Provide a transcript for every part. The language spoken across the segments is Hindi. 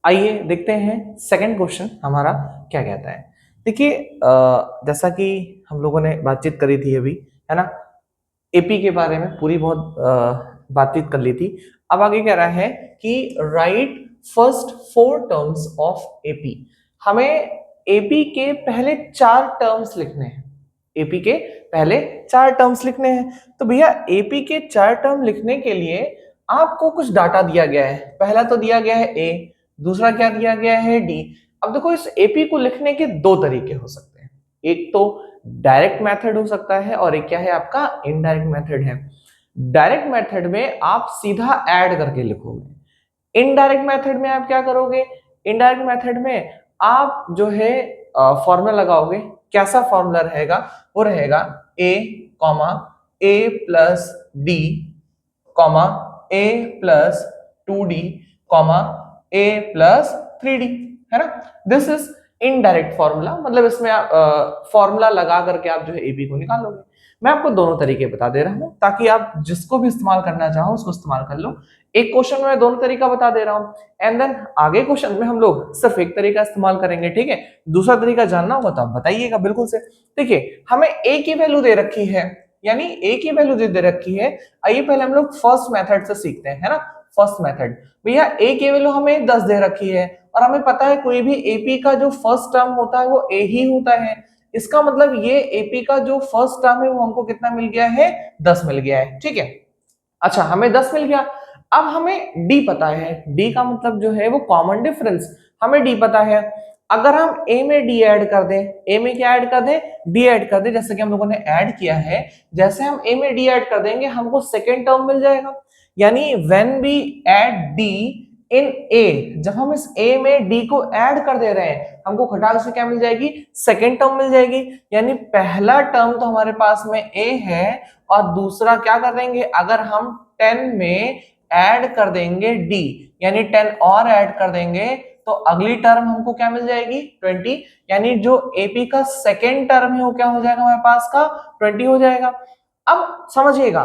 आइए देखते हैं सेकंड क्वेश्चन हमारा क्या कहता है। देखिए जैसा कि हम लोगों ने बातचीत करी थी अभी, है ना, एपी के बारे में पूरी बहुत बातचीत कर ली थी। अब आगे कह रहा है कि right first 4 terms of AP. हमें एपी के पहले 4 टर्म्स लिखने हैं। एपी के पहले 4 टर्म्स लिखने हैं। तो भैया एपी के 4 टर्म लिखने के लिए आपको कुछ डाटा दिया गया है। पहला तो दिया गया है ए, दूसरा क्या दिया गया है डी। अब देखो इस एपी को लिखने के 2 तरीके हो सकते हैं। एक तो डायरेक्ट मेथड हो सकता है और एक क्या है आपका इनडायरेक्ट मेथड है। डायरेक्ट मेथड में आप सीधा ऐड करके लिखोगे। इनडायरेक्ट मेथड में आप क्या करोगे? इनडायरेक्ट मेथड में आप जो है फॉर्मूला लगाओगे। कैसा फॉर्मूला रहेगा? वो रहेगा ए कॉमा ए प्लस डी कॉमा ए प्लस 2d कॉमा ए प्लस 3d, है ना। दिस इज इनडायरेक्ट फॉर्मूला, मतलब इसमें आप फॉर्मूला लगा करके आप जो है एबी को निकालोगे। मैं आपको दोनों तरीके बता दे रहा हूं ताकि आप जिसको भी इस्तेमाल करना चाहो उसको इस्तेमाल कर लो। एक क्वेश्चन में दोनों तरीका बता दे रहा हूं एंड देन आगे क्वेश्चन में हम लोग सिर्फ एक तरीका इस्तेमाल करेंगे, ठीक है। दूसरा तरीका जानना होगा तो आप बताइएगा बिल्कुल से। देखिए हमें ए की वैल्यू दे रखी है, यानी ए की वैल्यू दे रखी है। आइए पहले हम लोग फर्स्ट मेथड से सीखते हैं, है ना। फर्स्ट मेथड, भैया ए की वैल्यू हमें 10 दे रखी है और हमें पता है कोई भी एपी का जो फर्स्ट टर्म होता है वो ए ही होता है। इसका मतलब ये एपी का जो फर्स्ट टर्म है वो हमको कितना मिल गया है? 10 मिल गया है, ठीक है। अच्छा हमें 10 मिल गया। अब हमें डी पता है। डी का मतलब जो है वो कॉमन डिफरेंस, हमें डी पता है। अगर हम ए में डी ऐड कर दें, ए में क्या ऐड कर दें? डी ऐड कर दें, जैसे कि हम लोगों ने ऐड किया है। जैसे हम ए में डी ऐड कर देंगे हमको सेकेंड टर्म मिल जाएगा। यानी व्हेन वी ऐड डी इन ए, जब हम इस ए में डी को ऐड कर दे रहे हैं हमको खटाल से क्या मिल जाएगी? सेकेंड टर्म मिल जाएगी। यानी पहला टर्म तो हमारे पास में ए है और दूसरा क्या कर देंगे? अगर हम 10 में ऐड कर देंगे डी, यानी 10 और ऐड कर देंगे तो अगली टर्म हमको क्या मिल जाएगी? 20। यानी जो एपी का सेकेंड टर्म है वो क्या हो जाएगा हमारे पास का? 20 हो जाएगा। अब समझिएगा,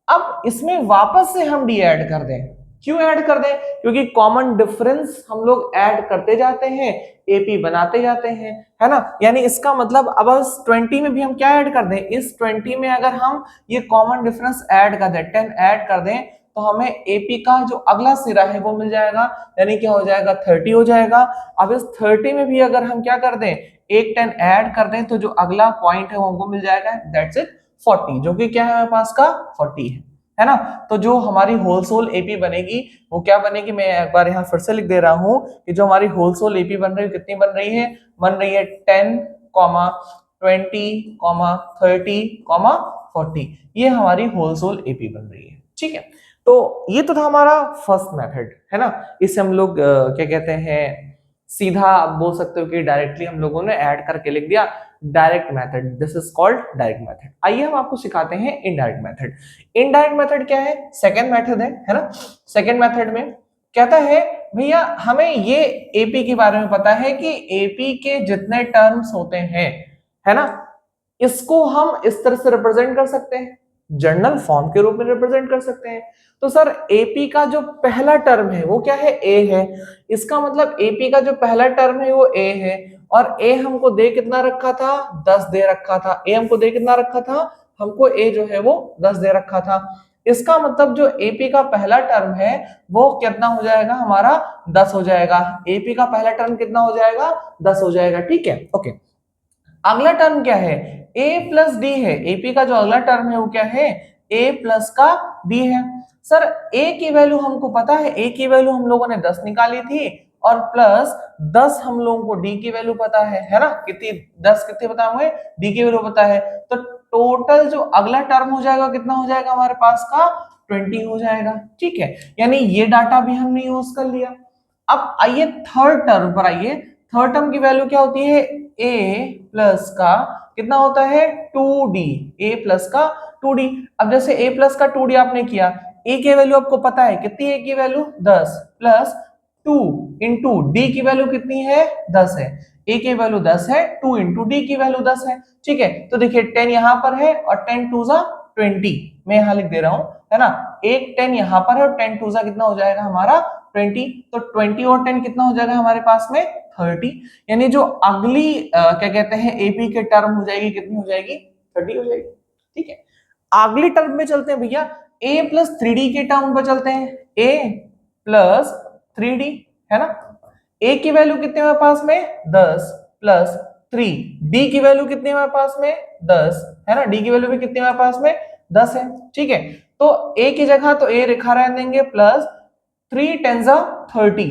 अब इसमें वापस से हम डी ऐड कर दें। क्यों ऐड कर दें? क्योंकि कॉमन डिफरेंस हम लोग ऐड करते जाते हैं, एपी बनाते जाते हैं, है ना। यानी इसका मतलब अब इस 20 में भी हम क्या ऐड कर दें? इस 20 में अगर हम ये कॉमन डिफरेंस ऐड कर दें, 10 ऐड कर दें, तो हमें एपी का जो अगला सिरा है वो मिल जाएगा। यानी क्या हो जाएगा? 30 हो जाएगा। अब इस 30 में भी अगर हम क्या कर दें? एक 10 ऐड कर दें तो जो अगला पॉइंट है वो हमको मिल जाएगा, दैट्स इट 40, जो कि क्या है हमारे पास का? 40 है ना। तो जो हमारी होलसेल एपी बनेगी वो क्या बनेगी? मैं एक बार यहाँ फिर से लिख दे रहा हूँ कि जो हमारी होलसेल एपी बन रही है कितनी बन रही है? बन रही है 10, 20, 30, 40। ये हमारी होलसेल एपी बन रही है, ठीक है। तो ये तो था हमारा फर्स्ट मेथड, है ना। इसे हम लोग क्या कहते हैं, सीधा आप बोल सकते हो कि डायरेक्टली हम लोगों ने ऐड करके लिख दिया। Direct method, this is called direct method. आइए हम आपको सिखाते हैं इनडायरेक्ट मेथड। इनडायरेक्ट मेथड क्या है? सेकंड मेथड है ना। सेकंड मेथड में कहता है भैया हमें ये एपी के बारे में पता है कि एपी के जितने टर्म्स होते हैं, है ना, इसको हम इस तरह से रिप्रेजेंट कर सकते हैं, जर्नल फॉर्म के रूप में रिप्रेजेंट कर सकते हैं। तो सर एपी का जो पहला टर्म है वो क्या है? ए है। इसका मतलब एपी का जो पहला टर्म है वो ए है और ए हमको दे कितना रखा था? 10 दे रखा था। ए हमको दे कितना रखा था? हमको ए जो है वो 10 दे रखा था। इसका मतलब जो एपी का पहला टर्म है वो कितना हो जाएगा हमारा? 10 हो जाएगा। एपी का पहला टर्म कितना हो जाएगा? 10 हो जाएगा, ठीक है, ओके। अगला टर्म क्या है? a प्लस डी है। एपी का जो अगला टर्म है वो क्या है? a प्लस का d है। सर a की वैल्यू हमको पता है, a की वैल्यू हम लोगों ने 10 निकाली थी और प्लस 10 हम लोगों को d की वैल्यू पता है ना। कितनी? 10 कितनी पता है? d की वैल्यू पता है। तो टोटल जो अगला टर्म हो जाएगा कितना हो जाएगा हमारे पास का? 20 हो जाएगा, ठीक है। यानी ये डाटा भी हमने यूज कर लिया। अब आइए थर्ड टर्म पर आइए। थर्ड टर्म की वैल्यू क्या होती है? a प्लस का कितना होता है? 2d। a प्लस का 2d। अब जैसे a प्लस का 2d आपने किया, a की वैल्यू आपको पता है कितनी? a की वैल्यू 10 प्लस 2 इंटू d की वैल्यू कितनी है? 10 है। a की वैल्यू 10 है, 2 इंटू d की वैल्यू 10 है, ठीक है। तो देखिए 10 यहां पर है और 10 टू जा 20, मैं यहां लिख दे रहा हूं, है ना। एक 10 यहां पर है और 10 टू जा कितना हो जाएगा हमारा? 20, तो 20 और 10 कितना हो जाएगा हमारे पास में 30, यानी जो अगली क्या कहते हैं एपी के टर्म हो जाएगी, कितनी हो जाएगी 30 हो जाएगी। ठीक है, अगली टर्म में चलते हैं भैया, a प्लस 3d के टर्म पर चलते हैं, a प्लस 3d है ना, a की वैल्यू कितने हमारे पास में 10 प्लस 3, d की वैल्यू कितनी हमारे पास में 10 है ना, d की वैल्यू भी कितनी हमारे पास में 10 है। ठीक है, तो a की जगह तो a लिखा रहने देंगे प्लस 3 10 30,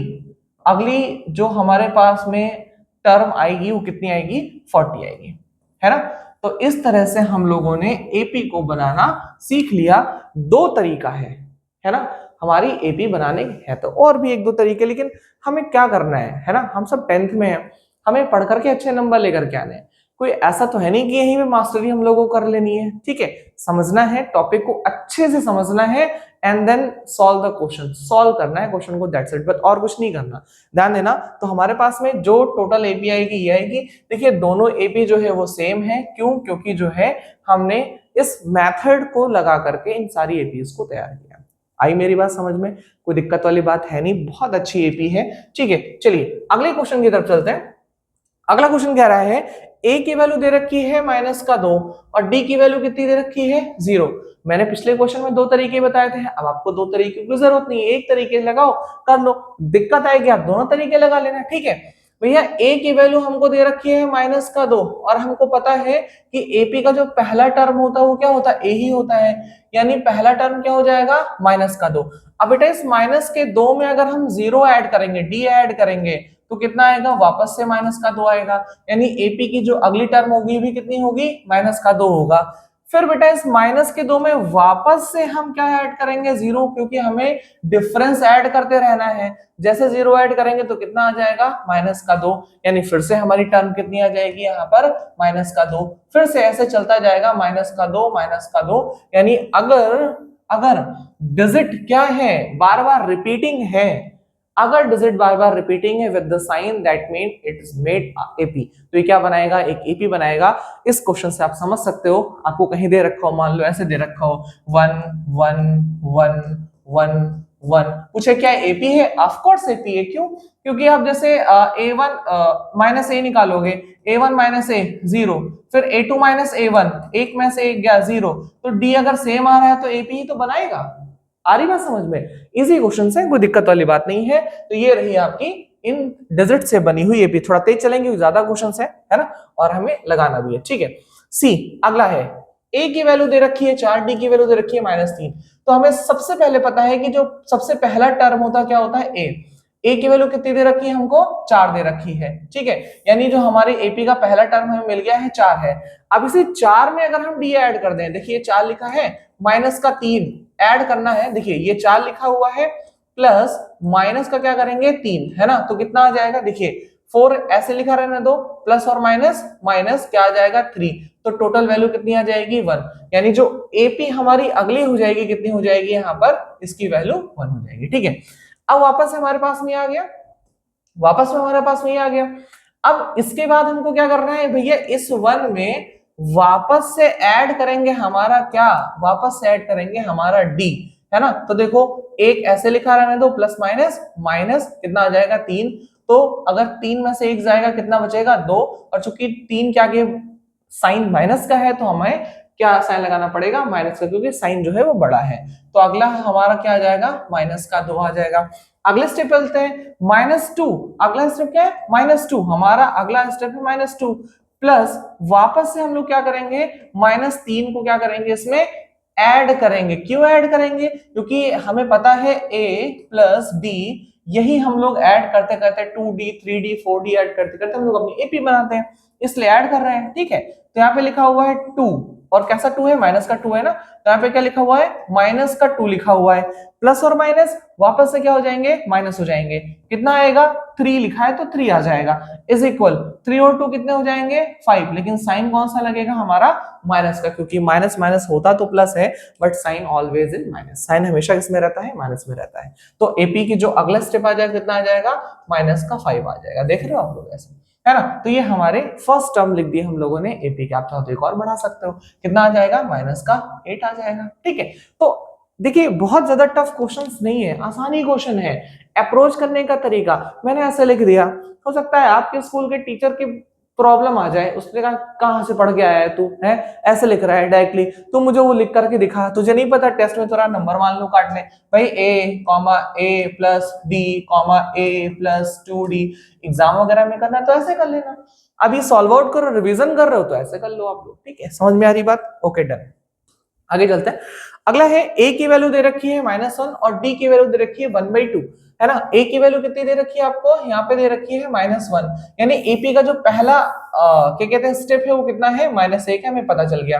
अगली जो हमारे पास में टर्म आएगी वो कितनी आएगी 40 आएगी, है ना। तो इस तरह से हम लोगों ने एपी को बनाना सीख लिया। दो तरीका है ना, हमारी एपी बनाने है तो और भी एक दो तरीके, लेकिन हमें क्या करना है ना, हम सब 10th में हैं, हमें पढ़ करके अच्छे नंबर लेकर के आने हैं, कोई ऐसा तो है नहीं कि यहीं पे मास्टरी हम लोगों को कर लेनी है। ठीक है, समझना है, टॉपिक को अच्छे से समझना है and then solve the question, solve करना है क्वेश्चन को, दैट्स इट, बट और कुछ नहीं करना। ध्यान देना, तो हमारे पास में जो टोटल एपी आएगी ये आएगी। देखिए दोनों एपी जो है वो सेम है, क्यों, क्योंकि जो है हमने इस मेथड को लगा करके इन सारी एपीज को तैयार किया। आई मेरी बात समझ में, कोई दिक्कत वाली बात है नहीं, बहुत अच्छी एपी है। ठीक है, चलिए अगले क्वेश्चन की तरफ चलते हैं। अगला क्वेश्चन कह रहा है a की वैल्यू दे रखी है -2 और d की वैल्यू कितनी दे रखी है 0। मैंने पिछले क्वेश्चन में दो तरीके बताए थे, अब आपको दो तरीके की जरूरत नहीं है, एक तरीके लगाओ कर लो, दिक्कत आएगी आप दोनों तरीके लगा लेना। ठीक है भैया, a की वैल्यू हमको दे रखी है -2 और हमको पता है कि AP का जो पहला टर्म होता है वो क्या होता है, a ही होता है, यानी पहला टर्म क्या हो जाएगा -2। अब बेटा इस माइनस के 2 में अगर हम 0 ऐड करेंगे, d ऐड करेंगे तो कितना आएगा, वापस से -2 आएगा, यानी एपी की जो अगली टर्म होगी भी कितनी होगी -2 होगा। फिर बेटा इस -2 में वापस से हम क्या ऐड करेंगे 0, क्योंकि हमें डिफरेंस ऐड करते रहना है, जैसे 0 ऐड करेंगे तो कितना आ जाएगा -2, यानी फिर से हमारी टर्म कितनी आ जाएगी यहाँ पर -2, फिर से ऐसे चलता जाएगा -2, यानी अगर डिजिट क्या है बार बार रिपीटिंग है, अगर डिजिट बार बार रिपीटिंग है with the sign that mean it is made AP, तो ये क्या बनाएगा, एक एपी बनाएगा। इस क्वेश्चन से आप समझ सकते हो, आपको कहीं दे रखा हो, मान लो ऐसे दे रखा हो 1 1 1 1 1, पूछे क्या एपी है, ऑफ कोर्स एपी है। क्यों, क्योंकि आप जैसे a1 माइनस ए निकालोगे, a1 माइनस ए 0, फिर a2 माइनस a1, एक में से एक गया 0, तो d अगर सेम आ रहा है तो एपी ही तो बनाएगा। आ रही बात समझ में, इजी क्वेश्चन है, कोई दिक्कत वाली बात नहीं है। तो ये रही आपकी इन डिजिट से बनी हुई एपी, थोड़ा तेज चलेंगे, ज्यादा क्वेश्चन है ना, और हमें लगाना भी है। ठीक है, सी अगला है, a की वैल्यू दे रखी है 4, d की वैल्यू दे रखी है -3, तो हमें सबसे पहले पता है कि जो सबसे पहला टर्म होता क्या होता है a की वैल्यू कितनी दे रखी है हमको 4 दे रखी है। ठीक है, यानी जो हमारे एपी का पहला टर्म हमें मिल गया है 4 है। अब इसे 4 में अगर हम d ऐड कर दें, देखिए 4 लिखा है, -3 ऐड करना है, देखिए ये 4 लिखा हुआ है प्लस माइनस का क्या करेंगे 3, है ना, तो कितना आ जाएगा, देखिए 4 ऐसे लिखा रहने दो, प्लस और माइनस माइनस क्या आ जाएगा 3, तो टोटल वैल्यू कितनी आ जाएगी 1, यानी जो एपी हमारी अगली हो जाएगी कितनी हो जाएगी यहाँ पर, इसकी वैल्यू 1 हो जाएगी। ठीक है, अब वापस हमारे पास में आ गया, वापस में हमारे पास में आ गया। अब इसके बाद हमको क्या करना है भैया, इस 1 में वापस से ऐड करेंगे हमारा क्या, वापस से ऐड करेंगे हमारा d, है ना। तो देखो एक ऐसे लिखा रहने दो, प्लस माइनस माइनस कितना आ जाएगा 3, तो अगर 3 में से एक जाएगा कितना बचेगा 2, और चूंकि 3 क्या के साइन माइनस का है तो हमें क्या साइन लगाना पड़ेगा माइनस का, क्योंकि साइन जो है वो बड़ा है। तो अगला हमारा क्या आ जाएगा -2 आ जाएगा। अगले स्टेप चलते हैं -2, अगला स्टेप क्या है -2, हमारा अगला स्टेप है -2 प्लस वापस से हम लोग क्या करेंगे -3 को क्या करेंगे इसमें ऐड करेंगे। क्यों ऐड करेंगे, क्योंकि हमें पता है a प्लस d, यही हम लोग ऐड करते करते 2d 3d 4d ऐड करते करते हम लोग अपनी एपी बनाते हैं, इसलिए ऐड कर रहे हैं। ठीक है, तो यहाँ पे लिखा हुआ है 2, और कैसा 2 है, माइनस का 2 है ना, तो यहाँ पे क्या लिखा हुआ है माइनस का 2 लिखा हुआ है, प्लस और माइनस वापस से क्या हो जाएंगे माइनस हो जाएंगे, कितना आएगा 3 लिखा है तो 3 आ जाएगा, इज इक्वल 3 और 2 कितने हो जाएंगे 5, लेकिन साइन कौन सा लगेगा हमारा माइनस का, क्योंकि माइनस माइनस होता तो प्लस है but sign always in minus, sign हमेशा किसमें रहता है माइनस में रहता है। तो एपी की जो अगला स्टेप आ जाएगा कितना आ जाएगा -5 आ जाएगा, देख रहे हो आप लोग ऐसे, है ना। तो ये हमारे फर्स्ट टर्म लिख दिए हम लोगों ने एपी के, आप चाहो तो एक और बढ़ा सकते हो, कितना आ जाएगा -8 आ जाएगा। ठीक है, तो देखिए बहुत ज्यादा टफ क्वेश्चंस नहीं है, आसानी क्वेश्चन है। अप्रोच करने का तरीका मैंने ऐसे लिख दिया, हो सकता है आपके स्कूल के टीचर की प्रॉब्लम आ जाए, उसने कहा कहां से पढ़ के आया है तू, है ऐसे लिख रहा है डायरेक्टली, तू मुझे वो लिख करके दिखा, तुझे नहीं पता टेस्ट में तेरा नंबर मान लो काटने, भाई a,a+b,a+2d, एग्जाम वगैरह में करना तो ऐसे कर लेना, अभी सॉल्व आउट करो, रिवीजन कर रहे हो तो ऐसे कर लो आप लोग, ठीक है, समझ में आ रही बात, ओके डन। आगे चलते हैं, अगला है a की वैल्यू दे रखी है -1 और d की वैल्यू दे रखी है 1/2, है ना। a की वैल्यू कितनी दे रखी है आपको, यहाँ पे दे रखी है -1, यानी एपी का जो पहला क्या कहते हैं स्टेप है वो कितना है, -1 है, हमें पता चल गया।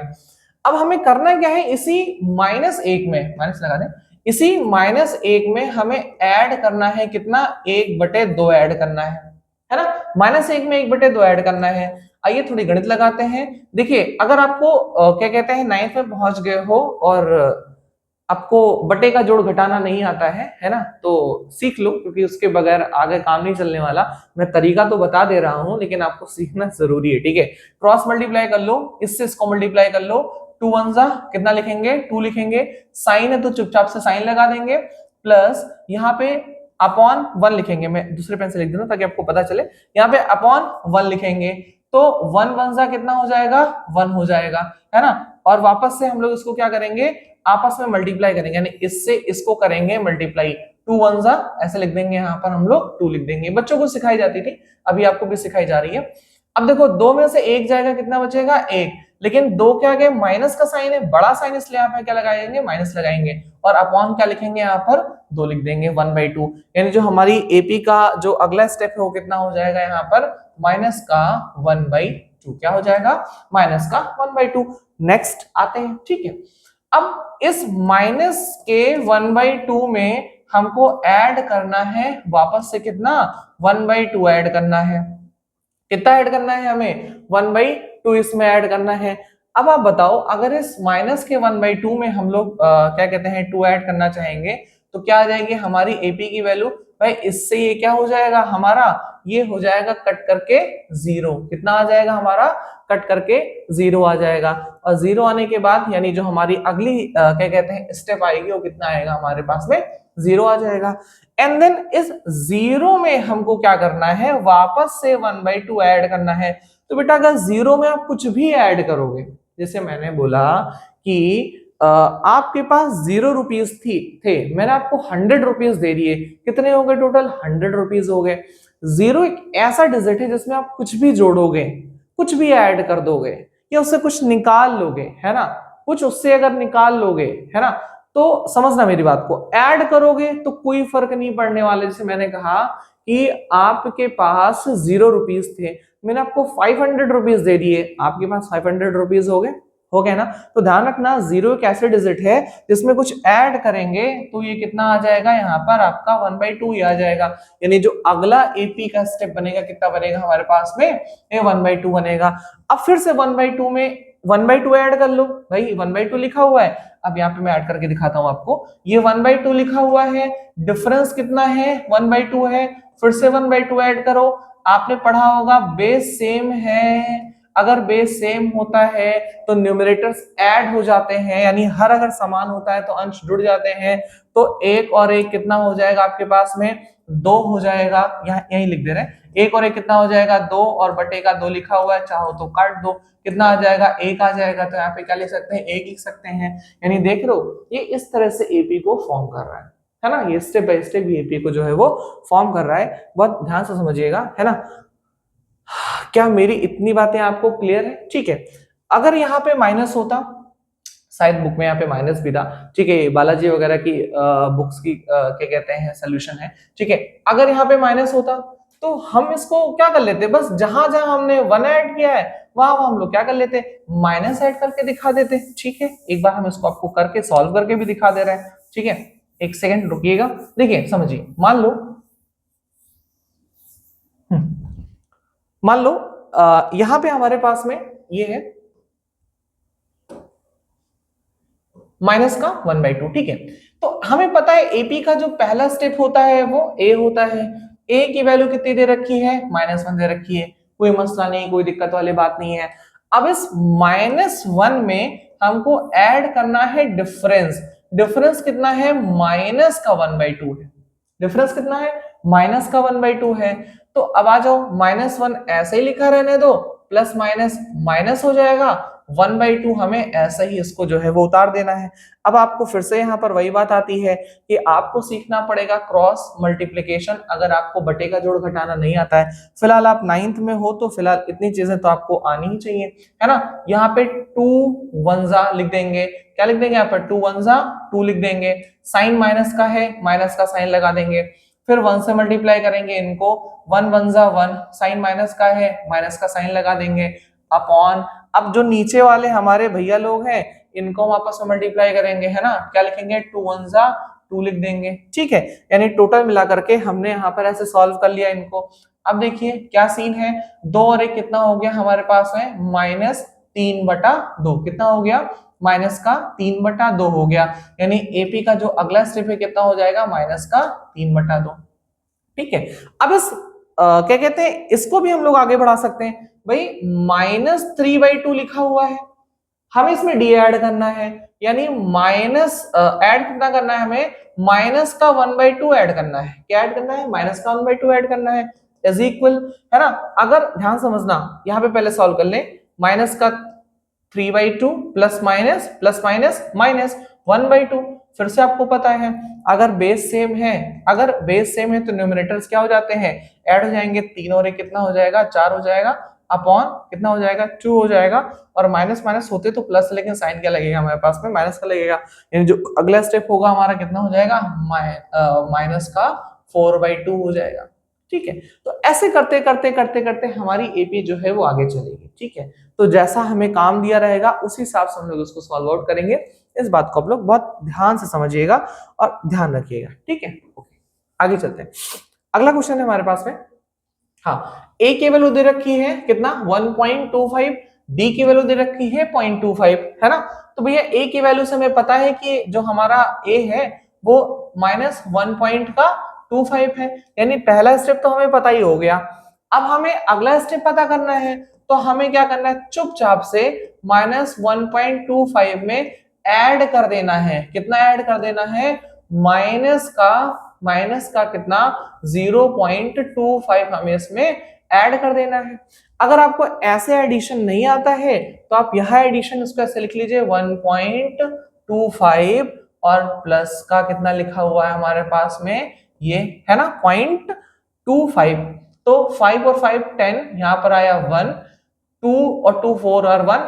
अब हमें करना क्या है, इसी -1 में माइनस लगा दें, इसी -1 में हमें ऐड करना है कितना, 1/2 ऐड करना है ना, -1 में 1/2 ऐड करना है। आइए थोड़ी गणित लगाते हैं। देखिए अगर आपको क्या कहते हैं 9th में पहुंच गए हो और आपको बटे का जोड़ घटाना नहीं आता है ना, तो सीख लो, क्योंकि उसके बगैर आगे काम नहीं चलने वाला। मैं तरीका तो बता दे रहा हूं लेकिन आपको सीखना जरूरी है, ठीक है। क्रॉस मल्टीप्लाई कर लो, इससे इसको मल्टीप्लाई कर लो, 2 1 जा कितना लिखेंगे, 2 लिखेंगे, साइन है तो चुपचाप से साइन लगा देंगे, प्लस यहाँ पे अपॉन 1 लिखेंगे, मैं दूसरे पेन से लिख दूं ताकि आपको पता चले, यहाँ पे अपॉन 1 लिखेंगे, तो 1 1 जा कितना हो जाएगा, 1 हो जाएगा, है ना। और वापस से हम लोग इसको क्या करेंगे, आपस में मल्टीप्लाई करेंगे, यानी इससे इसको करेंगे मल्टीप्लाई, 2 1 जा ऐसे लिख देंगे, यहाँ पर हम लोग 2 लिख देंगे। बच्चों को सिखाई जाती थी, अभी आपको भी सिखाई जा रही है। अब देखो 2 में से 1 जाएगा, कितना बचेगा 1, लेकिन 2 क्या गए, माइनस का साइन है, बड़ा साइन, इसलिए यहाँ पे क्या लगाएंगे, माइनस लगाएंगे, और अपॉन क्या लिखेंगे, यहाँ पर 2 लिख देंगे, 1/2, यानी जो हमारी एपी का जो अगला स्टेप है वो कितना हो जाएगा, यहाँ पर माइनस का 1/2, क्या हो जाएगा, माइनस का 1/2। नेक्स्ट आते हैं, ठीक है। अब इस माइनस के 1/2 में हमको ऐड करना है वापस से कितना, 1/2 ऐड करना है, कितना ऐड करना है हमें, 1/2 इसमें ऐड करना है। अब आप बताओ अगर इस माइनस के 1/2 में हम लोग क्या कहते हैं 2 ऐड करना चाहेंगे तो क्या आ जाएगी हमारी एपी की वैल्यू, भाई इससे ये क्या हो जाएगा हमारा, ये हो जाएगा कट करके 0, कितना आ जाएगा हमारा, कट करके 0 आ जाएगा, और 0 आने के बाद यानी जो हमारी अगली क्या कहते हैं स्टेप आएगी वो कितना आएगा हमारे पास में, 0 आ जाएगा। एंड देन इस 0 में हमको क्या करना है, वापस से 1/2 ऐड करना है। तो बेटा अगर 0 में आप कुछ भी ऐड करोगे, जैसे मैंने बोला कि आपके पास 0 रुपीज थे, मैंने आपको 100 रुपीज दे दिए, कितने हो गए टोटल, 100 रुपीज हो गए। 0 एक ऐसा डिजिट है जिसमें आप कुछ भी जोड़ोगे, कुछ भी ऐड कर दोगे, या उससे कुछ निकाल लोगे, है ना, कुछ उससे अगर निकाल लोगे, है ना, तो समझना मेरी बात को, ऐड करोगे तो कोई फर्क नहीं पड़ने वाला। जैसे मैंने कहा कि आपके पास 0 रुपीज थे, मैंने आपको 500 रुपीज दे दिए, आपके पास 500 रुपीज हो गए ना। तो ध्यान रखना 0 एक ऐसे डिजिट है जिसमें कुछ ऐड करेंगे तो ये कितना आ जाएगा, यहाँ पर आपका 1/2 ही आ जाएगा, यानी जो अगला एपी का स्टेप बनेगा कितना बनेगा हमारे पास में, ये 1/2 बनेगा। अब फिर से 1/2 में 1/2 ऐड कर लो, भाई 1/2 लिखा हुआ है, अब यहाँ पे मैं ऐड करके दिखाता हूं आपको, ये 1/2 लिखा हुआ है, डिफरेंस कितना है, 1/2 है, फिर से 1/2 ऐड करो। आपने पढ़ा होगा बेस सेम है, अगर बेस सेम होता है तो न्यूमरेटर्स ऐड हो जाते हैं, यानी हर अगर समान होता है तो अंश जुड़ जाते हैं, तो 1 और 1 कितना हो जाएगा आपके पास में, 2 हो जाएगा, यहाँ यही लिख दे रहे हैं, 1 और 1 कितना हो जाएगा, 2, और बटे का 2 लिखा हुआ है, चाहो तो काट दो, कितना आ जाएगा, 1 आ जाएगा, तो यहाँ पे क्या लिख सकते हैं, 1 लिख सकते हैं। यानी देख लो ये इस तरह से एपी को फॉर्म कर रहा है ना, ये स्टेप बाय स्टेप एपी को जो है वो फॉर्म कर रहा है, बहुत ध्यान से समझिएगा, है ना। क्या मेरी इतनी बातें आपको क्लियर है, ठीक है। अगर यहाँ पे माइनस होता, शायद बुक में यहाँ पे माइनस भी था, ठीक है, बालाजी वगैरह की बुक्स की क्या कहते हैं सोल्यूशन है, ठीक है। अगर यहाँ पे माइनस होता तो हम इसको क्या कर लेते, बस जहां जहां हमने 1 ऐड किया है वहां हम लोग क्या कर लेते, माइनस ऐड करके दिखा देते, ठीक है। एक बार हम इसको आपको करके सॉल्व करके भी दिखा दे रहे हैं, ठीक है, एक सेकेंड रुकिएगा, देखिए समझिए, मान लो यहां पे हमारे पास में ये है माइनस का 1/2, ठीक है। तो हमें पता है एपी का जो पहला स्टेप होता है वो ए होता है, ए की वैल्यू कितनी दे रखी है, -1 दे रखी है, कोई मसला नहीं, कोई दिक्कत वाली बात नहीं है। अब इस -1 में हमको ऐड करना है डिफरेंस, डिफरेंस कितना है, माइनस का 1/2 है। डिफरेंस कितना है, माइनस का 1/2 है। तो अब आ जाओ, -1 ऐसे ही लिखा रहने दो, प्लस माइनस माइनस हो जाएगा, 1/2 हमें ऐसे ही इसको जो है वो उतार देना है। अब आपको फिर से यहाँ पर वही बात आती है कि आपको सीखना पड़ेगा क्रॉस मल्टीप्लिकेशन, अगर आपको बटे का जोड़ घटाना नहीं आता है। फिलहाल आप 9th में हो तो फिलहाल इतनी चीजें तो आपको आनी ही चाहिए, है ना। यहाँ पे 2 1 लिख देंगे, क्या लिख देंगे यहाँ पर, 2 1 2 लिख देंगे, साइन माइनस का है, माइनस का साइन लगा देंगे, फिर 1 से मल्टीप्लाई करेंगे इनको, 1 1 1, साइन माइनस का है, माइनस का साइन लगा देंगे, अपॉन, अब जो नीचे वाले हमारे भैया लोग हैं इनको हम आपस में मल्टीप्लाई करेंगे, है ना, क्या लिखेंगे, 2 1 2 लिख देंगे, ठीक है। यानी टोटल मिला करके हमने यहाँ पर ऐसे सॉल्व कर लिया इनको। अब देखिए क्या सीन है, 2 और 1 कितना हो गया हमारे पास में, -3/2, कितना हो गया, -3/2 हो गया। यानी एपी का जो अगला स्टेप है कितना हो जाएगा, -3/2, ठीक है। अब इस क्या कहते हैं, इसको भी हम लोग आगे बढ़ा सकते हैं भाई, -3/2 लिखा हुआ है, हमें इसमें डी ऐड करना है, यानी माइनस ऐड कितना करना है हमें, माइनस का 1/2 ऐड करना है, क्या ऐड करना है, माइनस का 1/2 ऐड करना है, इज इक्वल, है ना। अगर ध्यान समझना, यहाँ पे पहले सॉल्व कर लें, माइनस का 3/2 प्लस माइनस माइनस 1/2, फिर से आपको पता है अगर बेस सेम है तो न्यूमरेटर्स क्या हो जाते हैं, ऐड हो जाएंगे, 3 और 1 कितना हो जाएगा, 4 हो जाएगा, अपॉन कितना हो जाएगा, 2 हो जाएगा, और माइनस माइनस होते तो प्लस, लेकिन साइन क्या लगेगा हमारे पास में, माइनस का लगेगा, यानी जो अगला स्टेप होगा हमारा कितना हो जाएगा, माइनस का 4/2 हो जाएगा, ठीक है। तो ऐसे करते करते करते करते हमारी एपी जो है वो आगे चलेगी, ठीक है। तो जैसा हमें काम दिया रहेगा उस हिसाब से हम लोग उसको सॉल्व आउट करेंगे। इस बात को आप लोग बहुत ध्यान से समझिएगा और ध्यान रखिएगा, ठीक है। ओके, आगे चलते हैं। अगला क्वेश्चन है हमारे पास में, हाँ, ए की वैल्यू दे रखी है कितना, 1.25, डी की वैल्यू दे रखी है 0.25, है ना। तो भैया ए की वैल्यू से हमें पता है कि जो हमारा ए है वो -1.25 है, यानी पहला स्टेप तो हमें पता ही हो गया। अब हमें अगला स्टेप पता करना है, तो हमें क्या करना है, चुपचाप से -1.25 में ऐड कर देना है, कितना ऐड कर देना है, माइनस का कितना, 0.25 हमें इसमें ऐड कर देना है। अगर आपको ऐसे एडिशन नहीं आता है तो आप यह एडिशन इसको ऐसे लिख लीजिए, 1.25 और प्लस का कितना लिखा हुआ है हमारे पास में, ये है ना 0.25, तो 5 और 5 10, यहाँ पर आया 1, 2 और 2 4 और 1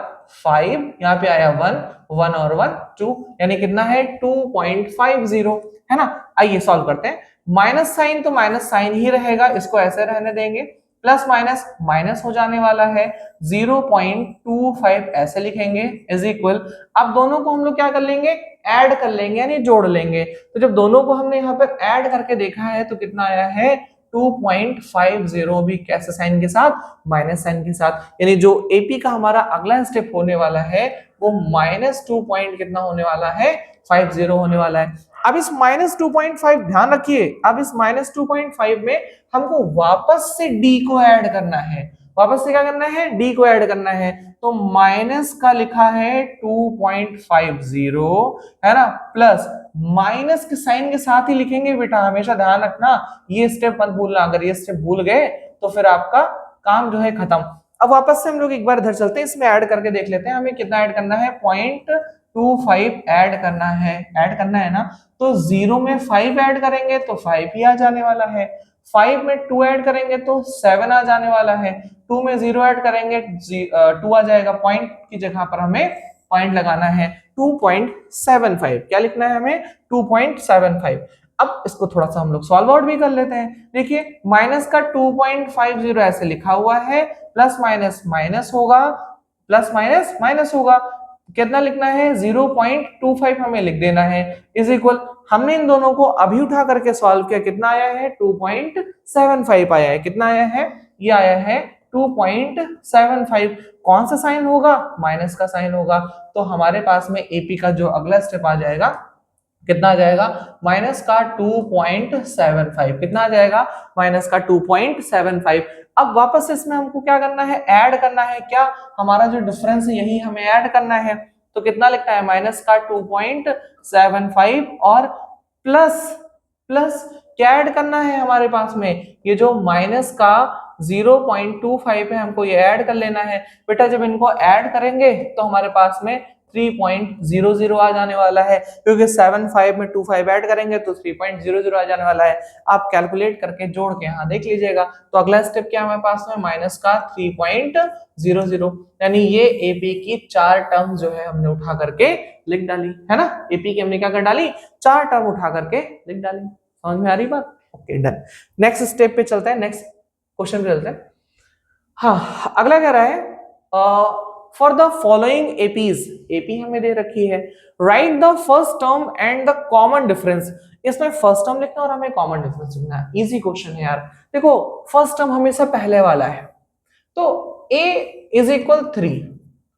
5, यहाँ पे आया 1 1 और 1 2, यानी कितना है 2.50, है ना। आइए सॉल्व करते हैं। माइनस साइन तो माइनस साइन ही रहेगा, इसको ऐसे रहने देंगे, प्लस माइनस माइनस हो जाने वाला है, 0.25 ऐसे लिखेंगे, इज इक्वल, अब दोनों को हम लोग क्या कर लेंगे, ऐड कर लेंगे, यानी जोड़ लेंगे। तो जब दोनों को हमने यहाँ पर ऐड करके देखा है तो कितना आया है, 2.50, भी कैसे साइन के साथ, माइनस साइन के साथ, यानी जो एपी का हमारा अगला स्टेप होने वाला है वो -2 पॉइंट कितना होने वाला है, 50 होने वाला है। अब इस -2.5 ध्यान रखिए, अब इस -2.5 में हमको वापस से डी को ऐड करना है, वापस से क्या करना है, डी को ऐड करना है, तो माइनस का लिखा है 2.50, है ना, प्लस माइनस के साइन के साथ ही लिखेंगे बेटा, हमेशा ध्यान रखना, ये स्टेप मत भूलना, अगर ये स्टेप भूल गए तो फिर आपका काम जो है खत्म। अब वापस से हम लोग एक बार इधर चलते हैं, इसमें ऐड करके देख लेते हैं, हमें कितना ऐड करना है, 0.25 ऐड करना है ना, तो 0 में 5 ऐड करेंगे तो 5 ही आ जाने वाला है, 5 में 2 ऐड करेंगे तो 7 आ जाने वाला है, 2 में 0 ऐड करेंगे 2 आ जाएगा, पॉइंट की जगह पर हमें पॉइंट लगाना है, 2.75, क्या लिखना है हमें, 2.75। अब इसको थोड़ा सा हम लोग सॉल्व आउट भी कर लेते हैं। देखिए माइनस का 2.50 ऐसे लिखा हुआ है, प्लस माइनस माइनस होगा, प्लस माइनस माइनस होगा, कितना लिखना है, 0.25 हमें लिख देना है, इज इक्वल, हमने इन दोनों को अभी उठा करके सॉल्व किया, कितना आया है, 2.75 आया है, कितना आया है, ये आया है 2.75। कौन सा साइन होगा, माइनस का साइन होगा, तो हमारे पास में एपी का जो अगला स्टेप आ जाएगा, कितना आ जाएगा, माइनस का 2.75, कितना आ जाएगा, माइनस का 2.75। अब वापस इसमें हमको क्या करना है, ऐड करना है, क्या, हमारा जो डिफरेंस है यही हमें ऐड करना है, तो कितना लिखना है, माइनस का 2.75 और प्लस क्या ऐड करना है हमारे पास में, ये जो माइनस का 0.25 है हमको ये ऐड कर लेना है। बेटा जब इनको ऐड करेंगे तो हमारे पास में 3.00 आ जाने वाला है, क्योंकि 75 में 25 ऐड करेंगे तो 3.00 आ जाने वाला है। आप कैलकुलेट करके जोड़ के यहाँ देख लीजिएगा। तो अगला स्टेप क्या हमारे पास में, माइनस का 3.00, यानी ये एपी की 4 टर्म जो है हमने उठा करके लिख डाली है ना। एपी की हमने क्या कर डाली, 4 टर्म उठा करके लिख डाली। समझ में आ रही बात? Okay done. नेक्स्ट स्टेप पे चलते हैं, नेक्स्ट क्वेश्चन पे चलते हैं। हाँ अगला कह रहा है for the following APs, AP हमें दे रखी है, right the first term and the common difference. इसमें फर्स्ट टर्म लिखना और हमें कॉमन डिफरेंस लिखना है। इजी क्वेश्चन है यार। देखो फर्स्ट टर्म हमेशा पहले वाला है, तो a इज इक्वल 3,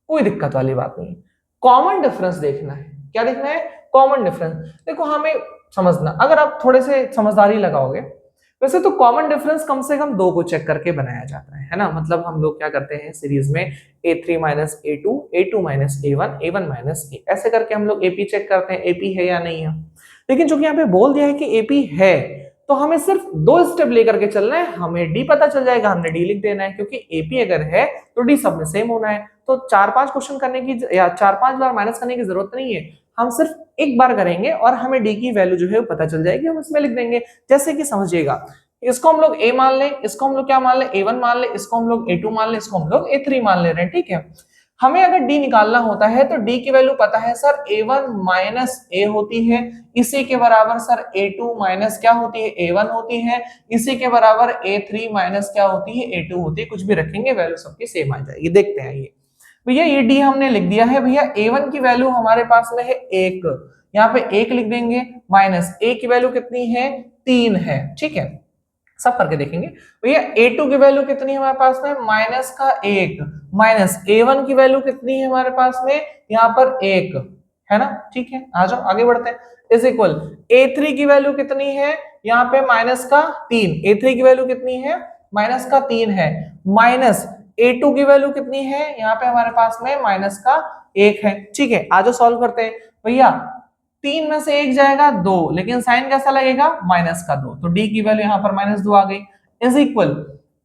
कोई दिक्कत वाली बात नहीं। कॉमन डिफरेंस देखना है, क्या देखना है, कॉमन डिफरेंस। देखो हमें समझना, अगर आप थोड़े से समझदारी लगाओगे, वैसे तो कॉमन डिफरेंस कम से कम 2 को चेक करके बनाया जाता है ना। मतलब हम लोग क्या करते हैं सीरीज में a3 minus a2, a2 minus a1, a1 minus a, ऐसे करके हम लोग एपी चेक करते हैं, एपी है या नहीं है। लेकिन चूंकि यहाँ पे बोल दिया है कि एपी है, तो हमें सिर्फ 2 स्टेप लेकर के चलना है, हमें डी पता चल जाएगा, हमने डी लिख देना है, क्योंकि एपी अगर है तो डी सब में सेम होना है। तो 4-5 क्वेश्चन करने की या 4-5 बार माइनस करने की जरूरत नहीं है, हम सिर्फ एक बार करेंगे और हमें डी की वैल्यू जो है वो पता चल जाएगी, हम इसमें लिख देंगे। जैसे कि समझिएगा, इसको हम लोग a मान लें, इसको हम लोग क्या मान लें, a1 मान लें, इसको हम लोग a2 मान लें, इसको हम लोग a3 मान ले रहे हैं, ठीक है। हमें अगर d निकालना होता है तो d की वैल्यू पता है सर, a1 माइनस a होती है, इसी के बराबर सर a2 माइनस क्या होती है, a1 होती है, इसी के बराबर a3 माइनस क्या होती है, a2 होती है। कुछ भी रखेंगे वैल्यू सबकी सेम आ जाएगी। देखते हैं ये भैया, ये d हमने लिख दिया है। भैया a1 की वैल्यू हमारे पास में है 1, यहाँ पे 1 लिख देंगे, माइनस a की वैल्यू कितनी है, 3 है, ठीक है। सब करके देखेंगे। भैया a2 की वैल्यू कितनी है हमारे पास में, माइनस का 1, माइनस a1 की वैल्यू कितनी है हमारे पास में, यहाँ पर 1 है ना, ठीक है। आ जाओ आगे बढ़ते हैं। इज इक्वल a3 की वैल्यू कितनी है, यहाँ पे माइनस का 3, a3 की वैल्यू कितनी है, माइनस का 3 है, माइनस a2 की वैल्यू कितनी है, यहाँ पे हमारे पास में माइनस का 1 है, ठीक है। आज सॉल्व करते हैं। भैया 3 में से 1 जाएगा 2, लेकिन साइन कैसा लगेगा, माइनस का 2, तो d की वैल्यू यहाँ पर माइनस 2 आ गई। इज इक्वल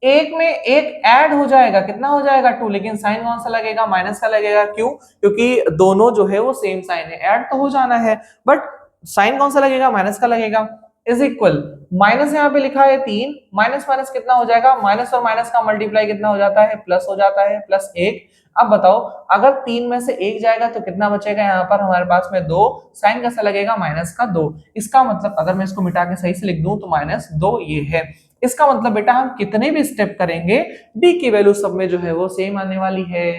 1 में 1 ऐड हो जाएगा, कितना हो जाएगा 2, लेकिन साइन कौन सा लगेगा, माइनस का लगेगा। क्यों, क्योंकि दोनों जो है वो सेम साइन है, ऐड तो हो जाना है बट साइन कौन सा लगेगा, माइनस का लगेगा। इज इक्वल माइनस यहाँ पे लिखा है 3, माइनस माइनस कितना हो जाएगा, माइनस और माइनस का मल्टीप्लाई कितना हो जाता है, प्लस हो जाता है, प्लस 1। अब बताओ अगर 3 में से 1 जाएगा तो कितना बचेगा, यहाँ पर हमारे पास में 2, साइन कैसा लगेगा, माइनस का 2। इसका मतलब अगर मैं इसको मिटा के सही से लिख दूं तो माइनस 2 ये है। इसका मतलब बेटा हम कितने भी स्टेप करेंगे डी की वैल्यू सब में जो है वो सेम आने वाली है,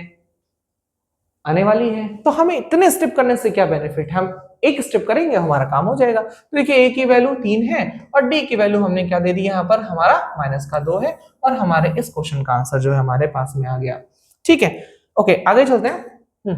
आने वाली है। तो हमें इतने स्टेप करने से क्या बेनिफिट, हम एक स्टेप करेंगे हमारा काम हो जाएगा। तो देखिए ए की वैल्यू 3 है और डी की वैल्यू हमने क्या दे दी, यहाँ पर हमारा माइनस का 2 है, और हमारे इस क्वेश्चन का आंसर जो है हमारे पास में आ गया, ठीक है। ओके आगे चलते हैं।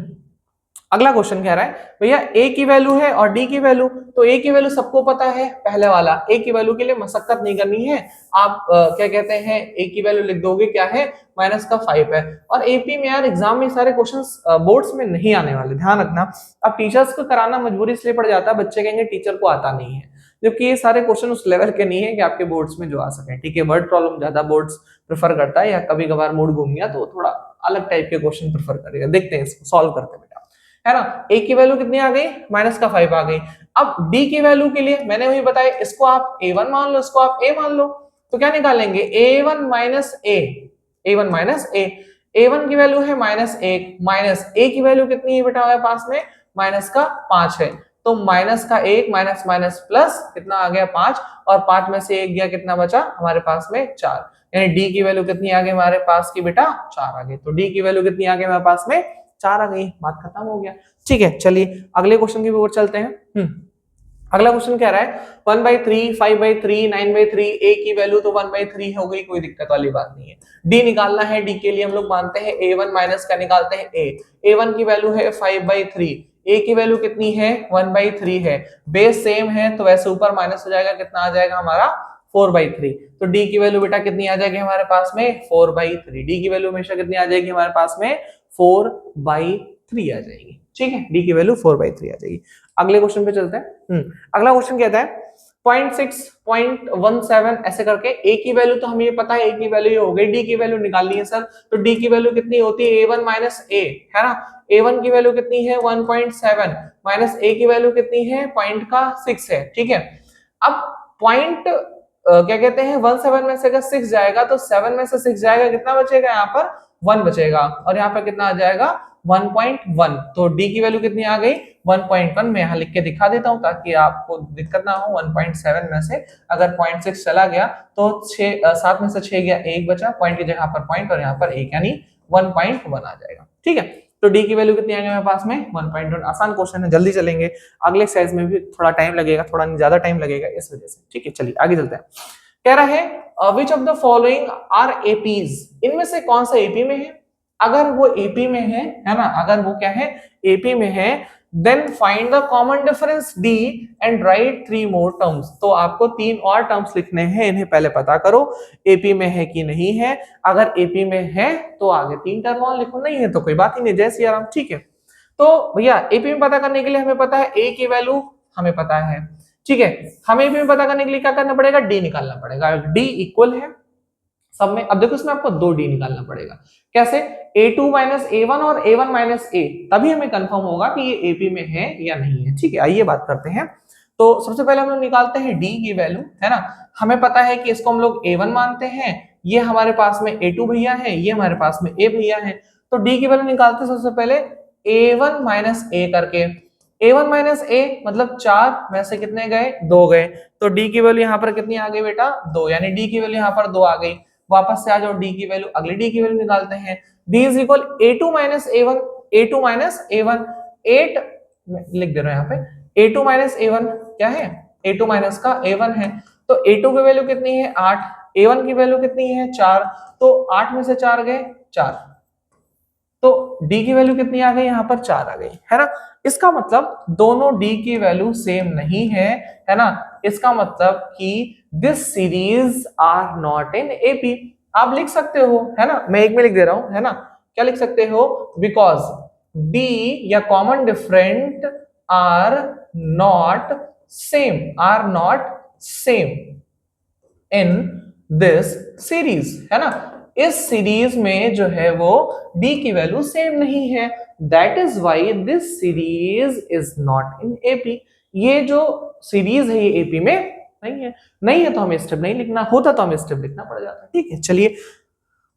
अगला क्वेश्चन कह रहा है भैया a की वैल्यू है और d की वैल्यू, तो a की वैल्यू सबको पता है, पहले वाला a की वैल्यू के लिए मशक्कत नहीं करनी है। आप क्या कहते हैं, a की वैल्यू लिख दोगे, क्या है, माइनस का 5 है। और एपी में यार एग्जाम में सारे क्वेश्चंस बोर्ड्स में नहीं आने वाले, ध्यान रखना। अब टीचर्स को कराना मजबूरी इसलिए पड़ जाता है, बच्चे कहेंगे टीचर को आता नहीं है, जबकि ये सारे क्वेश्चन उस लेवल के नहीं है कि आपके बोर्ड्स में जो आ सके, ठीक है। वर्ड प्रॉब्लम ज्यादा बोर्ड्स प्रेफर करता है, या कभी कभार मूड घूम गया तो थोड़ा अलग टाइप के क्वेश्चन प्रेफर करेगा। देखते हैं इसको सॉल्व करते बेटा, है ना। a की वैल्यू कितनी आ गई, माइनस का 5 आ गई। अब d की वैल्यू के लिए मैंने वही बताया, इसको आप a1 मान लो, इसको आप a मान लो, तो क्या निकालेंगे, a1 minus a, a1 minus a, a1 की वैल्यू है माइनस 1, माइनस a की वैल्यू कितनी है बेटा हमारे पास में, माइनस का 5 है। तो माइनस का 1 माइनस माइनस प्लस कितना आ गया 5, और 5 में से 1 गया, कितना बचा हमारे पास में 4, यानी d की वैल्यू कितनी आ गई हमारे पास की बेटा 4 आ गई। तो d की वैल्यू कितनी आ गई हमारे पास में 4 आ गई, बात खत्म हो गया, ठीक है। चलिए अगले क्वेश्चन की ओर चलते हैं। अगला क्वेश्चन कह रहा है 1/3, 5/3, 9/3, a की वैल्यू तो 1/3 हो गई, कोई दिक्कत वाली बात नहीं है। d निकालना है, d के लिए हम लोग मानते हैं a1 माइनस का निकालते हैं a, a1 की वैल्यू है 5/3, a की वैल्यू कितनी है 1/3 है, बेस सेम है तो वैसे ऊपर माइनस हो जाएगा, कितना आ जाएगा हमारा 4/3। तो d की वैल्यू बेटा कितनी आ जाएगी हमारे पास में 4/3, d की वैल्यू हमेशा कितनी आ जाएगी हमारे पास में 4/3 आ जाएगी, ठीक है, डी की वैल्यू 4/3 आ जाएगी। अगले क्वेश्चन पे चलते हैं। अगला क्वेश्चन कहता है 0.6, 0.17 ऐसे करके ए की वैल्यू तो हमें ये पता है, ए की वैल्यू ये हो गई, डी की वैल्यू निकालनी है सर। तो डी की वैल्यू कितनी होती है, a1 माइनस ए, है ना। a1 की वैल्यू कितनी है 1.7 माइनस ए की वैल्यू कितनी है 0.6 है, ठीक है। अब पॉइंट क्या कहते हैं 17 में से अगर 6 जाएगा तो 7 में से 6 जाएगा, कितना बचेगा यहाँ पर 1 बचेगा, और यहाँ पर कितना आ जाएगा 1.1। तो डी की वैल्यू कितनी आ गई 1.1। मैं यहाँ लिख के दिखा देता हूँ ताकि आपको दिक्कत ना हो। 1.7 में से अगर 0.6 चला गया तो 7 में से 6 गया, 1 बचा, पॉइंट की जगह पर पॉइंट और यहाँ पर 1 यानी 1.1 आ जाएगा, ठीक है। तो डी की वैल्यू कितनी आ गई मेरे पास में 1.1। आसान क्वेश्चन है, जल्दी चलेंगे। अगले एक्सरसाइज में भी थोड़ा टाइम लगेगा, थोड़ा ज्यादा टाइम लगेगा इस वजह से, ठीक है। चलिए आगे चलते हैं। कह रहा है which of the following are APs, इनमें से कौन सा एपी में है। अगर वो एपी में है ना, अगर वो क्या है एपी में है, then find the common difference D and write 3 more terms. तो आपको 3 और टर्म्स लिखने हैं, इन्हें पहले पता करो एपी में है कि नहीं है। अगर एपी में है तो आगे 3 टर्म और लिखो, नहीं है तो कोई बात ही नहीं, जय सिया राम, ठीक है। तो भैया एपी में पता करने के लिए हमें पता है ए की वैल्यू हमें पता है, ठीक है। हमें एपी में पता करने के लिए क्या करना पड़ेगा, डी निकालना पड़ेगा। डी इक्वल है सब में। अब देखो इसमें आपको 2 डी निकालना पड़ेगा, कैसे, a2 माइनस a1 और a1 माइनस a, तभी हमें कंफर्म होगा कि ये एपी में है या नहीं है, ठीक है। आइए बात करते हैं। तो सबसे पहले हम लोग निकालते हैं डी की वैल्यू, है ना। हमें पता है कि इसको हम लोग a1 मानते हैं, ये हमारे पास में a2 भैया है, ये हमारे पास में a भैया है। तो डी की वैल्यू निकालते हैं सबसे पहले a1 माइनस a करके। a1 माइनस a मतलब 4 में से कितने गए 2 गए, तो डी की वैल्यू यहाँ पर कितनी आ गई बेटा 2, यानी डी की वैल्यू यहाँ पर 2 आ गई। वापस से आ जाओ डी की वैल्यू, अगली डी की वैल्यू निकालते हैं। d is equal a2 minus a1, a2 minus a1, 8 लिख दे रहे हैं यहाँ पे, a2 माइनस a1 क्या है a2 माइनस का a1 है। तो a2 की वैल्यू कितनी है 8, a1 की वैल्यू कितनी है 4, तो 8 में से 4 गए 4, तो d की वैल्यू कितनी आ गई यहाँ पर 4 आ गई, है ना। इसका मतलब दोनों d की वैल्यू सेम नहीं है ना। इसका मतलब कि this series are not in AP. आप लिख सकते हो, है ना, मैं एक में लिख दे रहा हूं, है ना। क्या लिख सकते हो, बिकॉज d या common different are not same in this series, है ना। इस सीरीज में जो है वो d की वैल्यू सेम नहीं है, that is why this series is not in AP. ये जो सीरीज है ये एपी में नहीं है तो हमें स्टेप नहीं लिखना, होता तो हमें स्टेप लिखना पड़ जाता, ठीक है। चलिए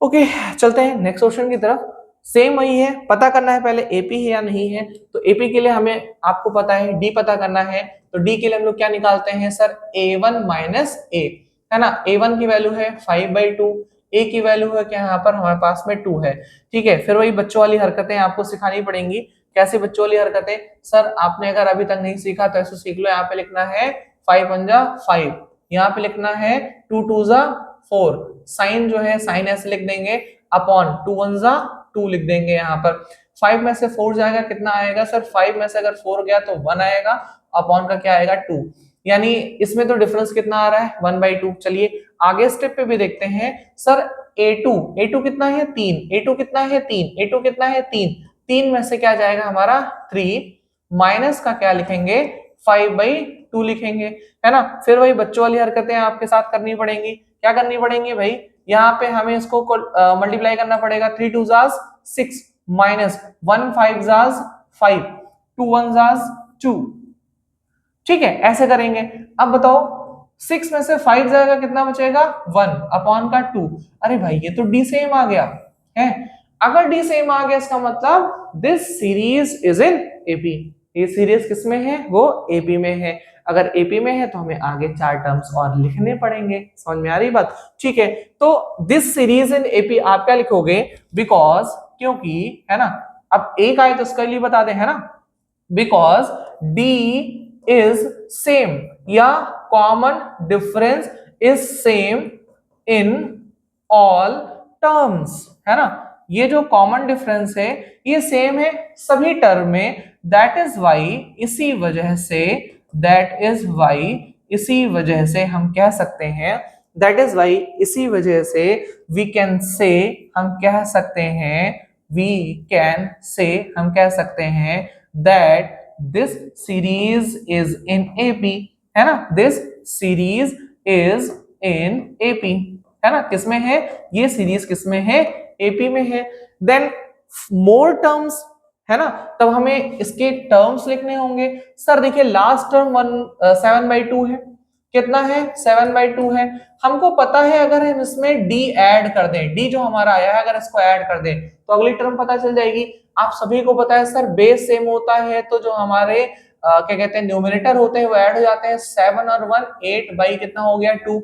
ओके चलते हैं नेक्स्ट क्वेश्चन की तरफ। सेम वही है, पता करना है पहले एपी है या नहीं है। तो एपी के लिए हमें आपको पता है डी पता करना है, तो डी के लिए हम लोग क्या निकालते हैं सर a1 माइनस a, है ना। a1 की वैल्यू है 5/2, a की वैल्यू है क्या यहाँ पर हमारे पास में 2 है, ठीक है। फिर वही बच्चों वाली हरकतें आपको सिखानी पड़ेंगी। कैसे बच्चों वाली हरकतें सर, आपने अगर अभी तक नहीं सीखा तो ऐसे सीख लो। यहाँ पे लिखना है 5 1 जा 5, यहाँ पे लिखना है 2 2 जा 4, साइन जो है साइन ऐसे लिख देंगे, अपॉन 2 1 जा 2 लिख देंगे। यहाँ पर 5 में से 4 जाएगा कितना आएगा सर, 5 में से अगर 4 गया तो 1 आएगा, अपॉन का क्या आएगा 2, यानी इसमें तो डिफरेंस कितना आ रहा है 1/2। चलिए आगे स्टेप पे भी देखते हैं सर। a2 कितना है 3, a2 कितना है 3, a2 कितना है 3, 3 में से क्या जाएगा हमारा 3, माइनस का क्या लिखेंगे 5/2 लिखेंगे, है ना। फिर वही बच्चों वाली हरकतें आपके साथ करनी पड़ेंगी। क्या करनी पड़ेंगी भाई, यहाँ पे हमें इसको मल्टीप्लाई करना पड़ेगा। 3 2 जास 6 माइनस 1 5 जास 5, 2 1 जास 2, ठीक है, ऐसे करेंगे। अब बताओ 6 में से 5 जाएगा कितना बचेगा 1, अपॉन का 2। अरे भाई ये तो डी सेम आ गया है। अगर डी सेम आ गया इसका मतलब this series is in AP. ये सीरीज किसमें है, वो एपी में है। अगर एपी में है तो हमें आगे 4 टर्म्स और लिखने पड़ेंगे। समझ में आ रही बात, ठीक है। तो दिस सीरीज इन एपी आप क्या लिखोगे, बिकॉज, क्योंकि, है ना। अब एक आए तो उसके लिए बता दें, है ना, बिकॉज डी इज सेम या common difference is same in all terms, है ना। ये जो कॉमन डिफरेंस है ये सेम है सभी टर्म में, दैट इज वाई, इसी वजह से, दैट इज वाई, इसी वजह से हम कह सकते हैं, दैट इज वाई, इसी वजह से वी कैन से, हम कह सकते हैं, वी कैन से, हम कह सकते हैं that this series is in AP, है ना, this series is in AP, है ना, किसमें है ये सीरीज, किसमें है, एपी में है। देन मोर टर्म्स, है ना, तब हमें इसके टर्म्स लिखने होंगे। सर देखिए लास्ट टर्म 7/2 है, कितना है 7/2 है। हमको पता है अगर हम इसमें डी ऐड कर दें, डी जो हमारा आया है अगर इसको ऐड कर दें तो अगली टर्म पता चल जाएगी। आप सभी को पता है सर बेस सेम होता है तो जो हमारे क्या कहते हैं न्यूमरेटर होते हैं वो ऐड हो जाते हैं। 7 और 1 8 बाई कितना हो गया 2,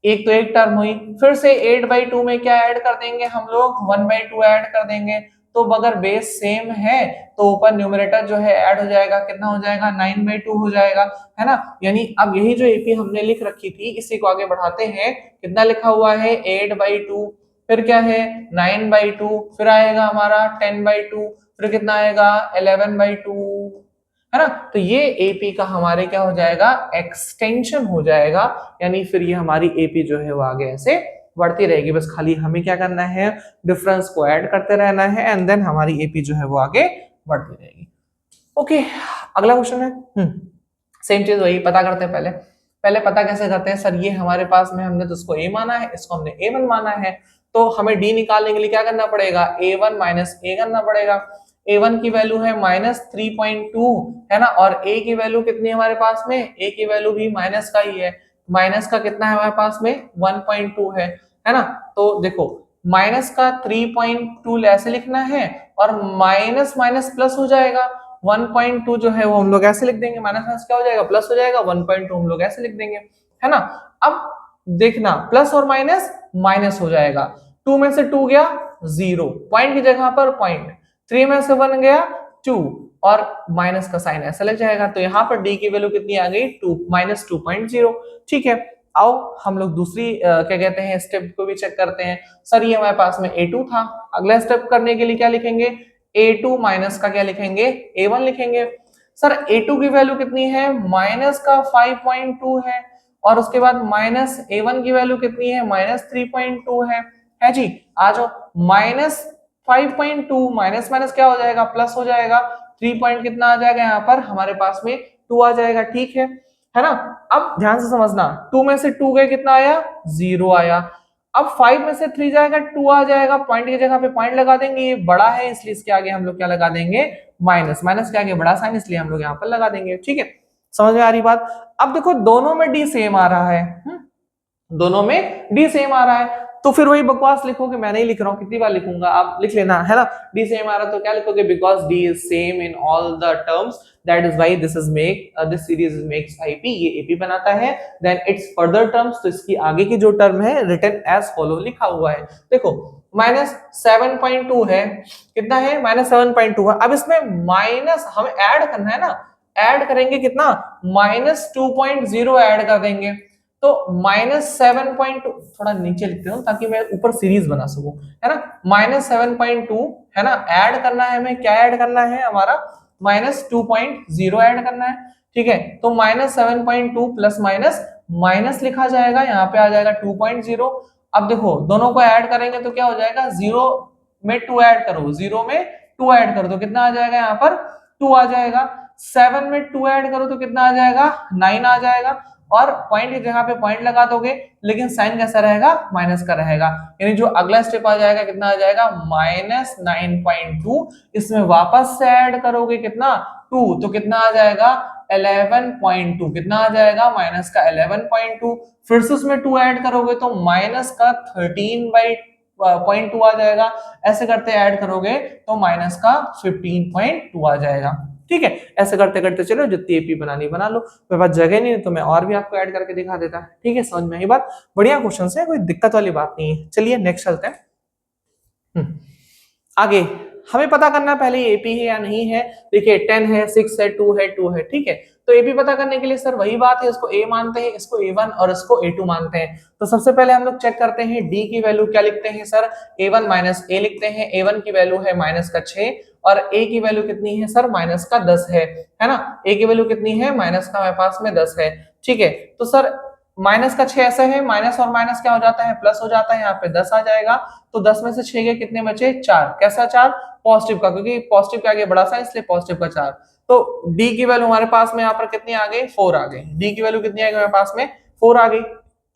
एक तो एक टर्म हुई, फिर से 8/2 में क्या ऐड कर देंगे हम लोग 1/2 ऐड कर देंगे। तो अगर बेस सेम है तो ऊपर न्यूमरेटर जो है ऐड हो जाएगा, कितना हो जाएगा 9/2 हो जाएगा, है ना। यानी अब यही जो एपी हमने लिख रखी थी इसी को आगे बढ़ाते हैं, कितना लिखा हुआ है 8/2, फिर क्या है 9/2, फिर आएगा हमारा 10/2, फिर कितना आएगा 11/2, है ना। तो ये एपी का हमारे क्या हो जाएगा एक्सटेंशन हो जाएगा, यानी फिर ये हमारी एपी जो है वो आगे ऐसे बढ़ती रहेगी। बस खाली हमें क्या करना है डिफरेंस को ऐड करते रहना है एंड देन हमारी एपी जो है वो आगे बढ़ती रहेगी। ओके अगला क्वेश्चन है, सेम चीज वही पता करते हैं। पहले पहले पता कैसे करते हैं सर, ये हमारे पास में हमने तो इसको ए माना है, इसको हमने a1 माना है, तो हमें डी निकालने के लिए क्या करना पड़ेगा a1 माइनस a करना पड़ेगा। a1 की वैल्यू है -3.2, है ना, और a की वैल्यू कितनी है हमारे पास में, a की वैल्यू भी माइनस का ही है, माइनस का कितना है हमारे पास में 1.2 है ना। तो देखो माइनस का 3.2 ऐसे लिखना है और माइनस माइनस प्लस हो जाएगा, 1.2 जो है वो हम लोग ऐसे लिख देंगे, माइनस माइनस क्या हो जाएगा प्लस हो जाएगा, 1.2 हम लोग ऐसे लिख देंगे, है ना। अब देखना प्लस और माइनस माइनस हो जाएगा, 2 में से 2 गया 0, पॉइंट की जगह पर पॉइंट, 3 में से 1 गया 2 और माइनस का साइन ऐसा लग जाएगा। तो यहाँ पर डी की वैल्यू कितनी आ गई 2 -2.0। ठीक है आओ हम लोग दूसरी क्या कहते हैं स्टेप को भी चेक करते हैं। सर ये हमारे पास में a2 था, अगला स्टेप करने के लिए क्या लिखेंगे a2 माइनस का क्या लिखेंगे a1 लिखेंगे। सर a2 की वैल्यू कितनी है माइनस का 5.2 है और उसके बाद माइनस a1 की वैल्यू कितनी है -3.2 है जी। आ जाओ -5.2 माइनस माइनस क्या हो जाएगा प्लस हो जाएगा, 3 पॉइंट कितना आ जाएगा यहाँ पर हमारे पास में 2 आ जाएगा, ठीक है ना। अब ध्यान से समझना 2 में से 2 गए कितना आया 0 आया, अब 5 में से 3 जाएगा 2 आ जाएगा, पॉइंट की जगह पे पॉइंट लगा देंगे, ये बड़ा है इसलिए इसके आगे हम लोग क्या लगा देंगे माइनस, माइनस के आगे बड़ा साइन इसलिए हम लोग यहाँ पर लगा देंगे, ठीक है समझ में आ रही बात। अब देखो दोनों में डी सेम आ रहा है, दोनों में डी सेम आ रहा है तो फिर वही बकवास लिखोगे, मैं नहीं लिख रहा हूँ कितनी बार लिखूंगा आप लिख लेना, है ना। डी सेम आ रहा तो क्या लिखोगे because D is same in all the terms that is why this is make this series makes IP, ये एपी बनाता है। देन इट्स फर्दर टर्म्स, तो इसकी आगे की जो टर्म है रिटन एज फॉलो लिखा हुआ है। देखो -7.2 है, कितना है -7.2 है। अब इसमें माइनस हमें ऐड करना है ना, ऐड करेंगे कितना -2.0 ऐड कर देंगे तो -7.2, थोड़ा नीचे लिखते हूँ ताकि मैं ऊपर सीरीज बना सकूं, है ना। -7.2 है ना, ऐड करना है हमें, क्या ऐड करना है हमारा -2.0 ऐड करना है, ठीक है। तो -7.2 प्लस माइनस माइनस लिखा जाएगा, यहाँ पे आ जाएगा 2.0। अब देखो दोनों को ऐड करेंगे तो क्या हो जाएगा 0 में 2 ऐड करो, 0 में 2 ऐड करो तो कितना आ जाएगा यहाँ पर 2 आ जाएगा, 7 में 2 ऐड करो तो कितना आ जाएगा 9 आ जाएगा और पॉइंट की जगह पे पॉइंट लगा दोगे लेकिन साइन कैसा रहेगा माइनस का रहेगा, यानी जो अगला स्टेप आ जाएगा कितना आ जाएगा -9.2, इसमें वापस से ऐड करोगे कितना 2 तो कितना आ जाएगा 11.2, कितना आ जाएगा माइनस का 11.2, फिर से उसमें 2 ऐड करोगे तो माइनस का 13.2 आ जाएगा, ऐसे करते ऐड करोगे तो माइनस का 15.2 आ जाएगा, ठीक है। ऐसे करते करते चलो जितनी एपी बनानी बना लो, मेरे पास जगह नहीं है तो मैं और भी आपको ऐड करके दिखा देता, ठीक है समझ में आई बात। बढ़िया क्वेश्चन है, कोई दिक्कत वाली बात नहीं है। चलिए नेक्स्ट चलते हैं आगे। हमें पता करना पहले एपी है या नहीं है। देखिए 10 है 6 है 2 है 2 है, ठीक है। तो एपी पता करने के लिए सर वही बात है, इसको ए मानते हैं, इसको a1 और इसको a2 मानते हैं। तो सबसे पहले हम लोग चेक करते हैं डी की वैल्यू क्या लिखते हैं सर a1 माइनस a लिखते हैं, a1 की वैल्यू है -6 और a की वैल्यू कितनी है सर -10 है ना। a की वैल्यू कितनी है माइनस का हमारे पास में 10 है, ठीक है। तो सर माइनस का 6 ऐसा है, माइनस और माइनस क्या हो जाता है, प्लस हो जाता है, यहाँ पे 10 आ जाएगा, तो 10 में से 6 के कितने बचे, 4। कैसा 4, पॉजिटिव का, क्योंकि पॉजिटिव के आगे बड़ा साइन इसलिए पॉजिटिव का 4। तो डी की वैल्यू हमारे पास में यहाँ पर कितनी आ गई, 4 आ गई। डी की वैल्यू कितनी आ गई हमारे पास में, 4 आ गई।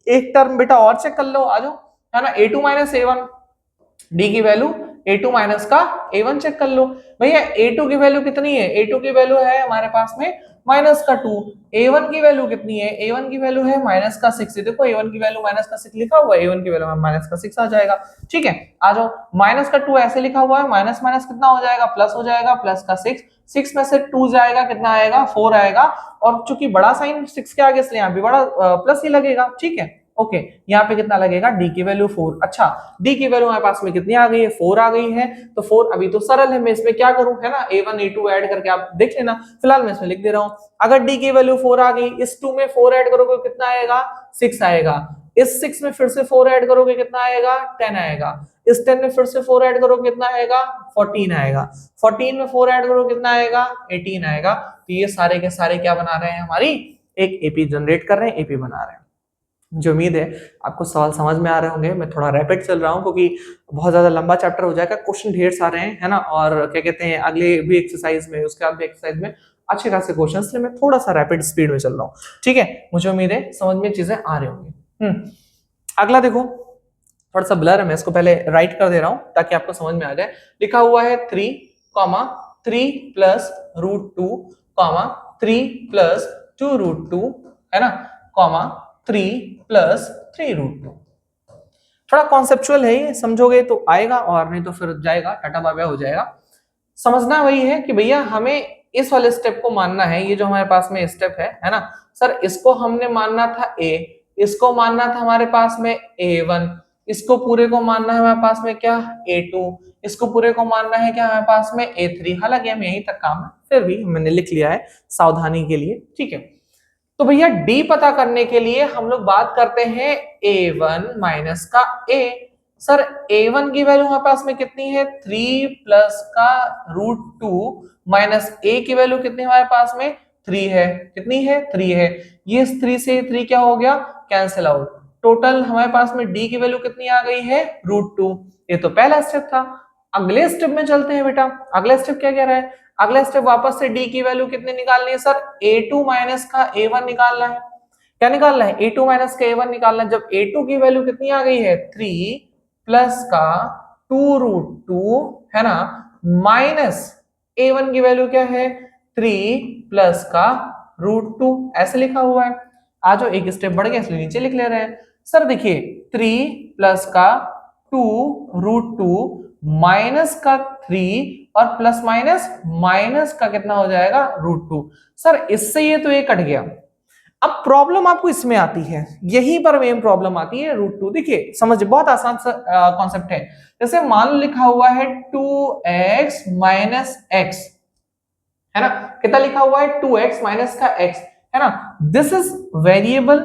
एक टर्म बेटा और चेक कर लो, आ जाओ, है ना, a2 माइनस a1, डी की वैल्यू a2 माइनस का a1 चेक कर लो। भैया a2 की वैल्यू कितनी है, a2 की वैल्यू है हमारे पास में माइनस का 2। a1 की वैल्यू कितनी है, a1 की वैल्यू है माइनस का 6। देखो a1 की वैल्यू माइनस का 6 लिखा हुआ है, a1 की वैल्यू माइनस का 6 आ जाएगा। ठीक है, आ जाओ, माइनस का 2 ऐसे लिखा हुआ है, माइनस माइनस कितना हो जाएगा, प्लस हो जाएगा, प्लस का 6, 6 में से 2 जाएगा, कितना आएगा, 4 आएगा। और चूंकि बड़ा साइन 6 के आगे इसलिए यहाँ भी बड़ा प्लस ही लगेगा। ठीक है, ओके, यहाँ पे कितना लगेगा, डी की वैल्यू 4। अच्छा, डी की वैल्यू हमारे पास में कितनी आ गई है, 4 आ गई है। तो 4 अभी तो सरल है, मैं इसमें क्या करूं, है ना, a1 a2 ऐड करके आप देख लेना, फिलहाल मैं इसमें लिख दे रहा हूं। अगर डी की वैल्यू 4 आ गई, इस 2 में 4 ऐड करोगे कितना आएगा, 6 आएगा। इस 6 में फिर से 4 ऐड करोगे कितना आएगा, 10 आएगा। इस 10 में फिर से 4 ऐड करोगे कितना आएगा, 14 आएगा। 14 में 4 ऐड करोगे कितना आएगा, 18 आएगा। तो ये सारे के सारे क्या बना रहे हैं, हमारी एक एपी जनरेट कर रहे हैं, एपी बना रहे हैं। मुझे उम्मीद है आपको सवाल समझ में आ रहे होंगे। मैं थोड़ा रैपिड चल रहा हूँ क्योंकि बहुत ज्यादा लंबा चैप्टर हो जाएगा, क्वेश्चन ढेर सारे हैं, है ना, और क्या कहते हैं, अगले भी एक्सरसाइज में, उसके बाद भी एक्सरसाइज में अच्छे खासे क्वेश्चन, इसलिए मैं थोड़ा सा रैपिड स्पीड में चल रहा हूँ। ठीक है, मुझे उम्मीद है समझ में चीजें आ रही होंगी। अगला देखो, थोड़ा सा ब्लर है, मैं इसको पहले राइट कर दे रहा हूँ ताकि आपको समझ में आ जाए। लिखा हुआ है 3 प्लस रूट 2 3 प्लस 2 रूट 2, है ना, 3 प्लस 3 रूट 2। थोड़ा कॉन्सेप्चुअल है ये, समझोगे तो आएगा और नहीं तो फिर जाएगा, टाटा बाय बाय हो जाएगा। समझना वही है कि भैया हमें इस वाले स्टेप को मानना है, ये जो हमारे पास में स्टेप है ना सर, इसको हमने मानना था a, इसको मानना था हमारे पास में a1, इसको पूरे को मानना है हमारे पास में क्या, a2, इसको पूरे को मानना है क्या हमारे पास में a3। हालांकि हम यहीं तक काम है, फिर भी मैंने लिख लिया है सावधानी के लिए। ठीक है, तो भैया d पता करने के लिए हम लोग बात करते हैं a1 माइनस का a। सर a1 की वैल्यू हमारे पास में कितनी है, 3 प्लस का रूट 2 माइनस a की वैल्यू कितनी हमारे पास में, 3 है। कितनी है, 3 है। ये 3 से 3 क्या हो गया, कैंसिल आउट। टोटल हमारे पास में d की वैल्यू कितनी आ गई है, रूट 2। ये तो पहला स्टेप था। अगले स्टेप में चलते हैं बेटा, अगला स्टेप क्या कह रहा है, अगला स्टेप वापस से d की वैल्यू कितनी निकालनी है सर, a2 माइनस का a1 निकालना है। क्या निकालना है, a2 माइनस का a1 निकालना है। जब a2 की वैल्यू कितनी आ गई है, 3 प्लस का 2 रूट 2, है ना, माइनस a1 की वैल्यू क्या है, 3 प्लस का रूट 2, ऐसे लिखा हुआ है। आज एक स्टेप बढ़ गया इसलिए नीचे लिख ले रहे हैं। सर देखिए 3 प्लस का 2 रूट 2 माइनस का 3 और प्लस माइनस माइनस का कितना हो जाएगा, रूट 2। सर इससे ये तो ये कट गया। अब प्रॉब्लम आपको इसमें आती है, यहीं पर मेन प्रॉब्लम आती है, रूट 2। देखिए समझ, बहुत आसान कॉन्सेप्ट है। जैसे मान लो लिखा हुआ है 2x माइनस x, है ना, कितना लिखा हुआ है, 2x माइनस का x, है ना, this is variable,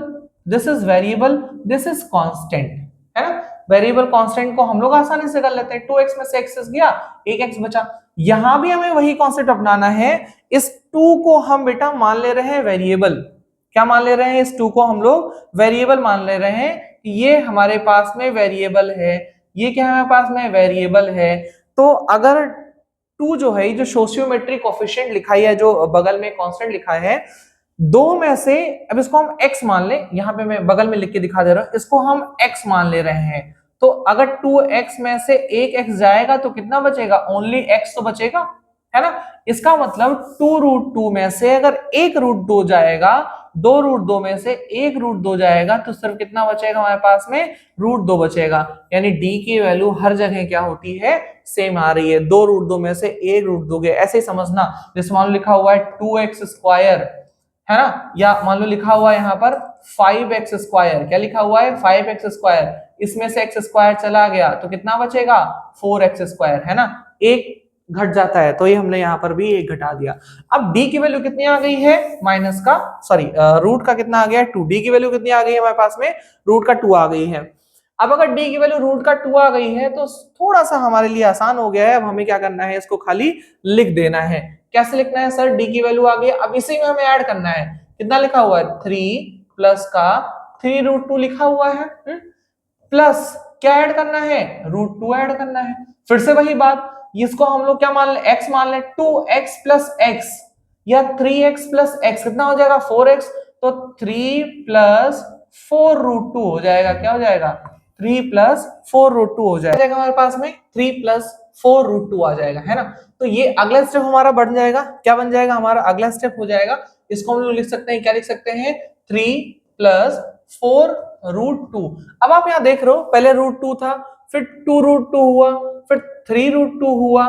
this is variable, this is constant, है ना। वेरिएबल कांस्टेंट को हम लोग आसानी से कर लेते हैं, 2x में से x गया, एक x बचा। यहां भी हमें वही कॉन्सेप्ट अपनाना है। इस 2 को हम बेटा मान ले रहे हैं वेरिएबल। क्या मान ले रहे हैं, इस 2 को हम लोग वेरिएबल मान ले रहे हैं कि ये हमारे पास में वेरिएबल है, ये क्या हमारे पास में वेरिएबल है। तो अगर 2 जो है, जो सोशियोमेट्रिक कोफिशिएंट लिखा है, जो बगल में कांस्टेंट लिखा है, दो में से, अब इसको हम x मान ले, यहां पे मैं बगल में लिख के दिखा दे रहा हूं, इसको हम x मान ले रहे हैं। तो अगर 2x में से एक x जाएगा तो कितना बचेगा, ओनली x तो बचेगा, है ना। इसका मतलब 2 रूट 2 में से अगर एक रूट 2 जाएगा, 2 रूट 2 में से एक रूट 2 जाएगा, तो सिर्फ कितना बचेगा हमारे पास में, रूट 2 बचेगा। यानी d की वैल्यू हर जगह क्या होती है, सेम आ रही है। 2 रूट 2 में से एक रूट 2 गए, ऐसे ही समझना। जैसे मान लो लिखा हुआ है 2x स्क्वायर, है ना, या मान लो लिखा हुआ है यहाँ पर 5x स्क्वायर। क्या लिखा हुआ है, 5x स्क्वायर, इसमें से x स्क्वायर चला गया तो कितना बचेगा, 4x स्क्वायर, है ना, एक घट जाता है। तो ये हमने यहाँ पर भी एक घटा दिया। अब d की वैल्यू कितनी आ गई है, माइनस का, सॉरी रूट का कितना आ गया है, 2। d की वैल्यू कितनी आ गई है हमारे पास में, रूट का 2 आ गई है। अब अगर d की वैल्यू रूट का 2 आ गई है तो थोड़ा सा हमारे लिए आसान हो गया है। अब हमें क्या करना है, इसको खाली लिख देना है। कैसे लिखना है सर, d की वैल्यू आ गई, अब इसी में हमें ऐड करना है। कितना लिखा हुआ है, 3 प्लस का 3√2 लिखा हुआ है, प्लस क्या ऐड करना है, √2 ऐड करना है। फिर से वही बात, इसको हम लोग क्या मान ले, x मान ले, 2x प्लस x या 3x प्लस x कितना हो जाएगा 4x, तो 3 प्लस 4√2 हो जाएगा, क्या हो जाएगा 3 प्लस 4√2 हो जाएगा हमारे पास में 3 प्लस 4√2 आ जाएगा, है ना। तो ये अगला स्टेप हमारा बन जाएगा, क्या बन जाएगा हमारा अगला स्टेप हो जाएगा, इसको हम लोग लिख सकते हैं, क्या लिख सकते हैं 3 प्लस 4√2। अब आप यहाँ देख रहे हो, पहले √2 था, फिर 2√2 हुआ, फिर 3√2 हुआ,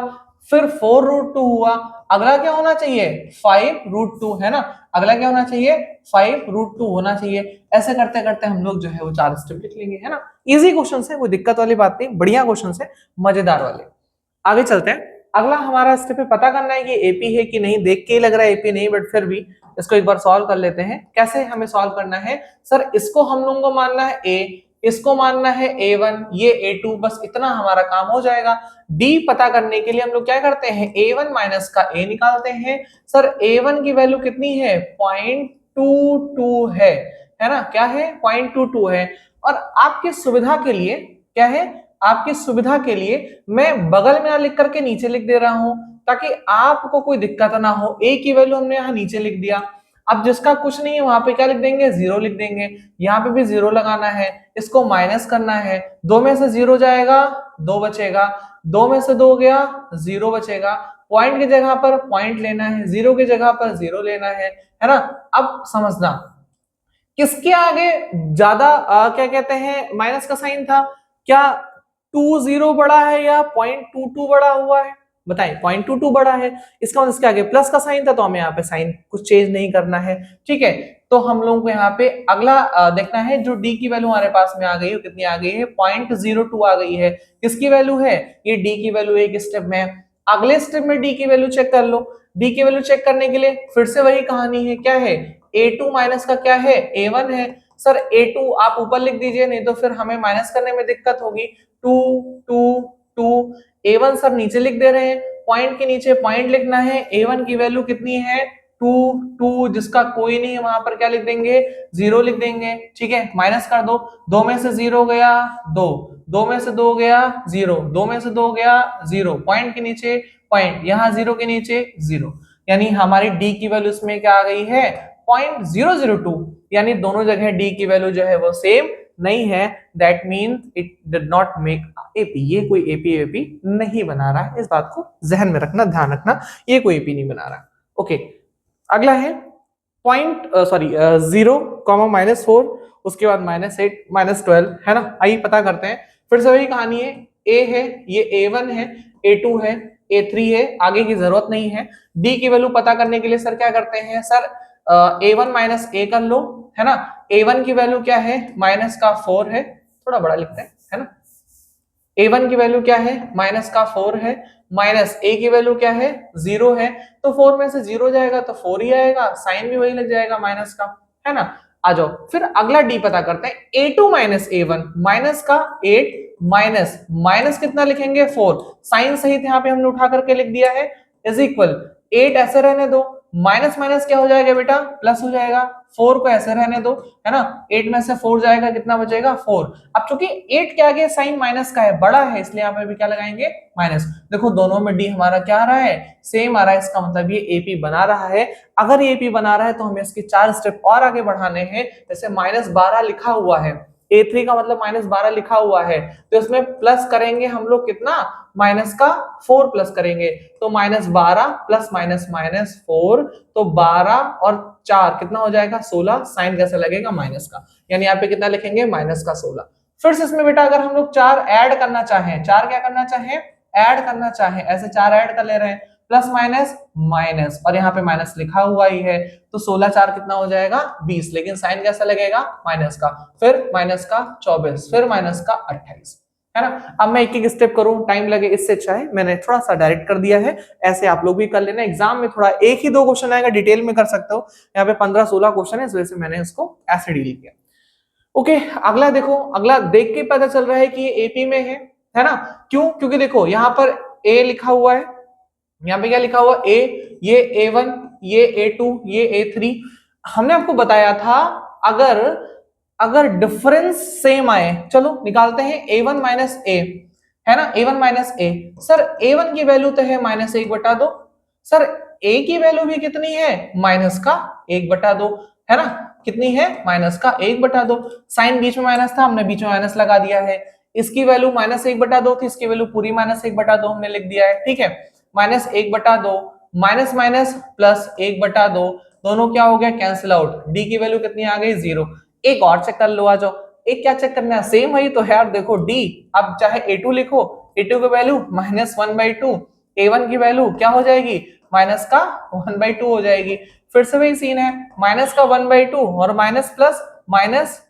फिर 4√2 हुआ, अगला क्या होना चाहिए 5√2, है ना। अगला क्या होना चाहिए 5√2 होना चाहिए। ऐसे करते करते हम लोग जो है वो 4 स्टेप लिख लेंगे, है ना। इजी क्वेश्चन है, कोई दिक्कत वाली बात नहीं, बढ़िया क्वेश्चन है, मजेदार वाले। आगे चलते हैं, अगला हमारा स्टेप है पता करना है कि एपी है कि नहीं। देख के ही लग रहा है एपी नहीं, बट फिर भी इसको एक बार सॉल्व कर लेते हैं। कैसे हमें सॉल्व करना है, सर इसको हम लोगों को मानना है ए, इसको मानना है A1, ये A2, बस इतना हमारा काम हो जाएगा। D पता करने के लिए हम लोग क्या करते हैं, A1 माइनस का A निकालते हैं। सर A1 की वैल्यू कितनी है 0.22 है ना, क्या है 0.22 है। और आपकी सुविधा के लिए क्या है, आपकी सुविधा के लिए मैं बगल में ना लिख करके नीचे लिख दे रहा हूं, ताकि आपको कोई दिक्कत ना हो। A की वैल्यू हमने यहाँ नीचे लिख दिया, अब जिसका कुछ नहीं है वहां पे क्या लिख देंगे, 0 लिख देंगे। यहाँ पे भी 0 लगाना है, इसको माइनस करना है, 2 में से 0 जाएगा 2 बचेगा, 2 में से 2 गया 0 बचेगा। पॉइंट की जगह पर पॉइंट लेना है, 0 की जगह पर 0 लेना है ना। अब समझना किसके आगे ज्यादा क्या कहते हैं माइनस का साइन था, क्या 20 बड़ा है या 0.22 बड़ा हुआ है, बताएं 0.22 बड़ा है, इसका मतलब इसके आगे प्लस का साइन था, तो हमें यहाँ पे साइन कुछ चेंज नहीं करना है, ठीक है। तो हम लोगों को यहाँ पे अगला देखना है, जो डी की वैल्यू हमारे पास में आ गई है, कितनी आ गई है 0.02 आ गई है। किसकी वैल्यू है, ये डी की वैल्यू एक स्टेप में। अगले स्टेप में डी की वैल्यू चेक कर लो। डी की वैल्यू चेक करने के लिए फिर से वही कहानी है, क्या है A2 माइनस का क्या है A1 है। सर A2 आप ऊपर लिख दीजिए, नहीं तो फिर हमें माइनस करने में दिक्कत होगी। 2 2 2 A1 सर नीचे लिख दे रहे हैं, पॉइंट के नीचे पॉइंट लिखना है। A1 की वैल्यू कितनी है 2 2, जिसका कोई नहीं है वहां पर क्या लिख देंगे 0 लिख देंगे, ठीक है। माइनस कर दो, 2 में से 0 गया 2, 2 में से 2 गया 0, 2 में से 2 गया 0, पॉइंट के नीचे पॉइंट, यहाँ 0 के नीचे 0, यानी हमारी डी की वैल्यू इसमें क्या आ गई है 0.002, यानी दोनों जगह डी की वैल्यू जो है वो सेम नहीं है। That mean it did not make AP, ये कोई एपी नहीं बना रहा है, इस बात को जहन में रखना, ध्यान रखना, ये कोई एपी नहीं बना रहा। ओके, अगला है 0, उसके बाद -8 -12, है ना। आइए पता करते हैं, फिर से वही कहानी है, ए है, ये A1 है, A2 है, A3 है, आगे की जरूरत नहीं है। डी की वैल्यू पता करने के लिए सर क्या करते हैं, सर A1 माइनस A कर लो, है ना। A1 की वैल्यू क्या है -4 है, थोड़ा बड़ा लिखते हैं, है ना। A1 की वैल्यू क्या है -4 है, माइनस A की वैल्यू क्या है 0 है, तो 4 में से 0 जाएगा तो 4 ही आएगा, साइन भी वही लग जाएगा माइनस का, है ना। आ जाओ फिर अगला डी पता करते हैं, A2 माइनस A1, माइनस का 8 माइनस माइनस कितना लिखेंगे 4, साइन सहित यहाँ पे हमने उठा करके लिख दिया है, इज इक्वल 8 ऐसे रहने दो, माइनस माइनस क्या हो जाएगा बेटा प्लस हो जाएगा, 4 को ऐसे रहने दो, है ना। 8 में से 4 जाएगा, कितना बचेगा 4। अब चूंकि 8 के आगे साइन माइनस का है, बड़ा है, इसलिए यहाँ पे भी क्या लगाएंगे माइनस। देखो दोनों में डी हमारा क्या आ रहा है सेम आ रहा है, इसका मतलब ये एपी बना रहा है। अगर ये एपी बना रहा है तो हमें इसके 4 स्टेप और आगे बढ़ाने हैं। जैसे -12 लिखा हुआ है, A3 का मतलब -12 लिखा हुआ है, तो इसमें प्लस करेंगे हम लोग कितना माइनस का 4 प्लस करेंगे, तो -12 प्लस माइनस -4, तो 12 और 4 कितना हो जाएगा 16, साइन कैसे लगेगा माइनस का, यानी यहाँ पे कितना लिखेंगे -16। फिर से इसमें बेटा अगर हम लोग 4 ऐड करना चाहें, 4 क्या करना चाहें ऐड करना चाहें, ऐसे 4 ऐड कर ले रहे हैं, प्लस माइनस माइनस, और यहाँ पे माइनस लिखा हुआ ही है, तो 16 4 कितना हो जाएगा 20, लेकिन साइन कैसा लगेगा माइनस का, फिर माइनस का 24, फिर माइनस का 28, है ना। अब मैं एक एक स्टेप करूं, टाइम लगे इससे अच्छा है मैंने थोड़ा सा डायरेक्ट कर दिया है, ऐसे आप लोग भी कर लेना। एग्जाम में थोड़ा 1 ही 2 क्वेश्चन आएगा, डिटेल में कर सकते हो, यहाँ पे 15-16 क्वेश्चन है, इस वजह से मैंने इसको ऐसे डील किया। ओके, अगला देखो, अगला देख के पता चल रहा है कि ये एपी में है ना। क्यों, क्योंकि देखो यहाँ पर ए लिखा हुआ है, यहाँ पे क्या लिखा हुआ ए, ये A1, ये A2, ये A3। हमने आपको बताया था अगर अगर डिफरेंस सेम आए, चलो निकालते हैं a1 माइनस ए, है ना, a1 माइनस ए। सर a1 की वैल्यू तो है माइनस 1/2, सर a की वैल्यू भी कितनी है, माइनस का 1/2, है ना, कितनी है, माइनस का 1/2। साइन बीच में माइनस था, हमने बीच में माइनस लगा दिया है। इसकी वैल्यू माइनस 1/2 थी, इसकी वैल्यू पूरी माइनस 1/2 हमने लिख दिया है, ठीक है। माइनस 1/2 माइनस माइनस प्लस 1/2, दोनों क्या हो गया, कैंसिल आउट। डी की वैल्यू कितनी आ गई, 0। एक और चेक कर लो, आ जाओ। एक क्या चेक करना है, सेम वही तो है यार, देखो डी, अब चाहे a2 लिखो, a2 की वैल्यू -1/2, a1 की वैल्यू क्या हो जाएगी, माइनस का 1/2 हो जाएगी। फिर से वही सीन है, माइनस का 1/2 और माइनस प्लस माइनस,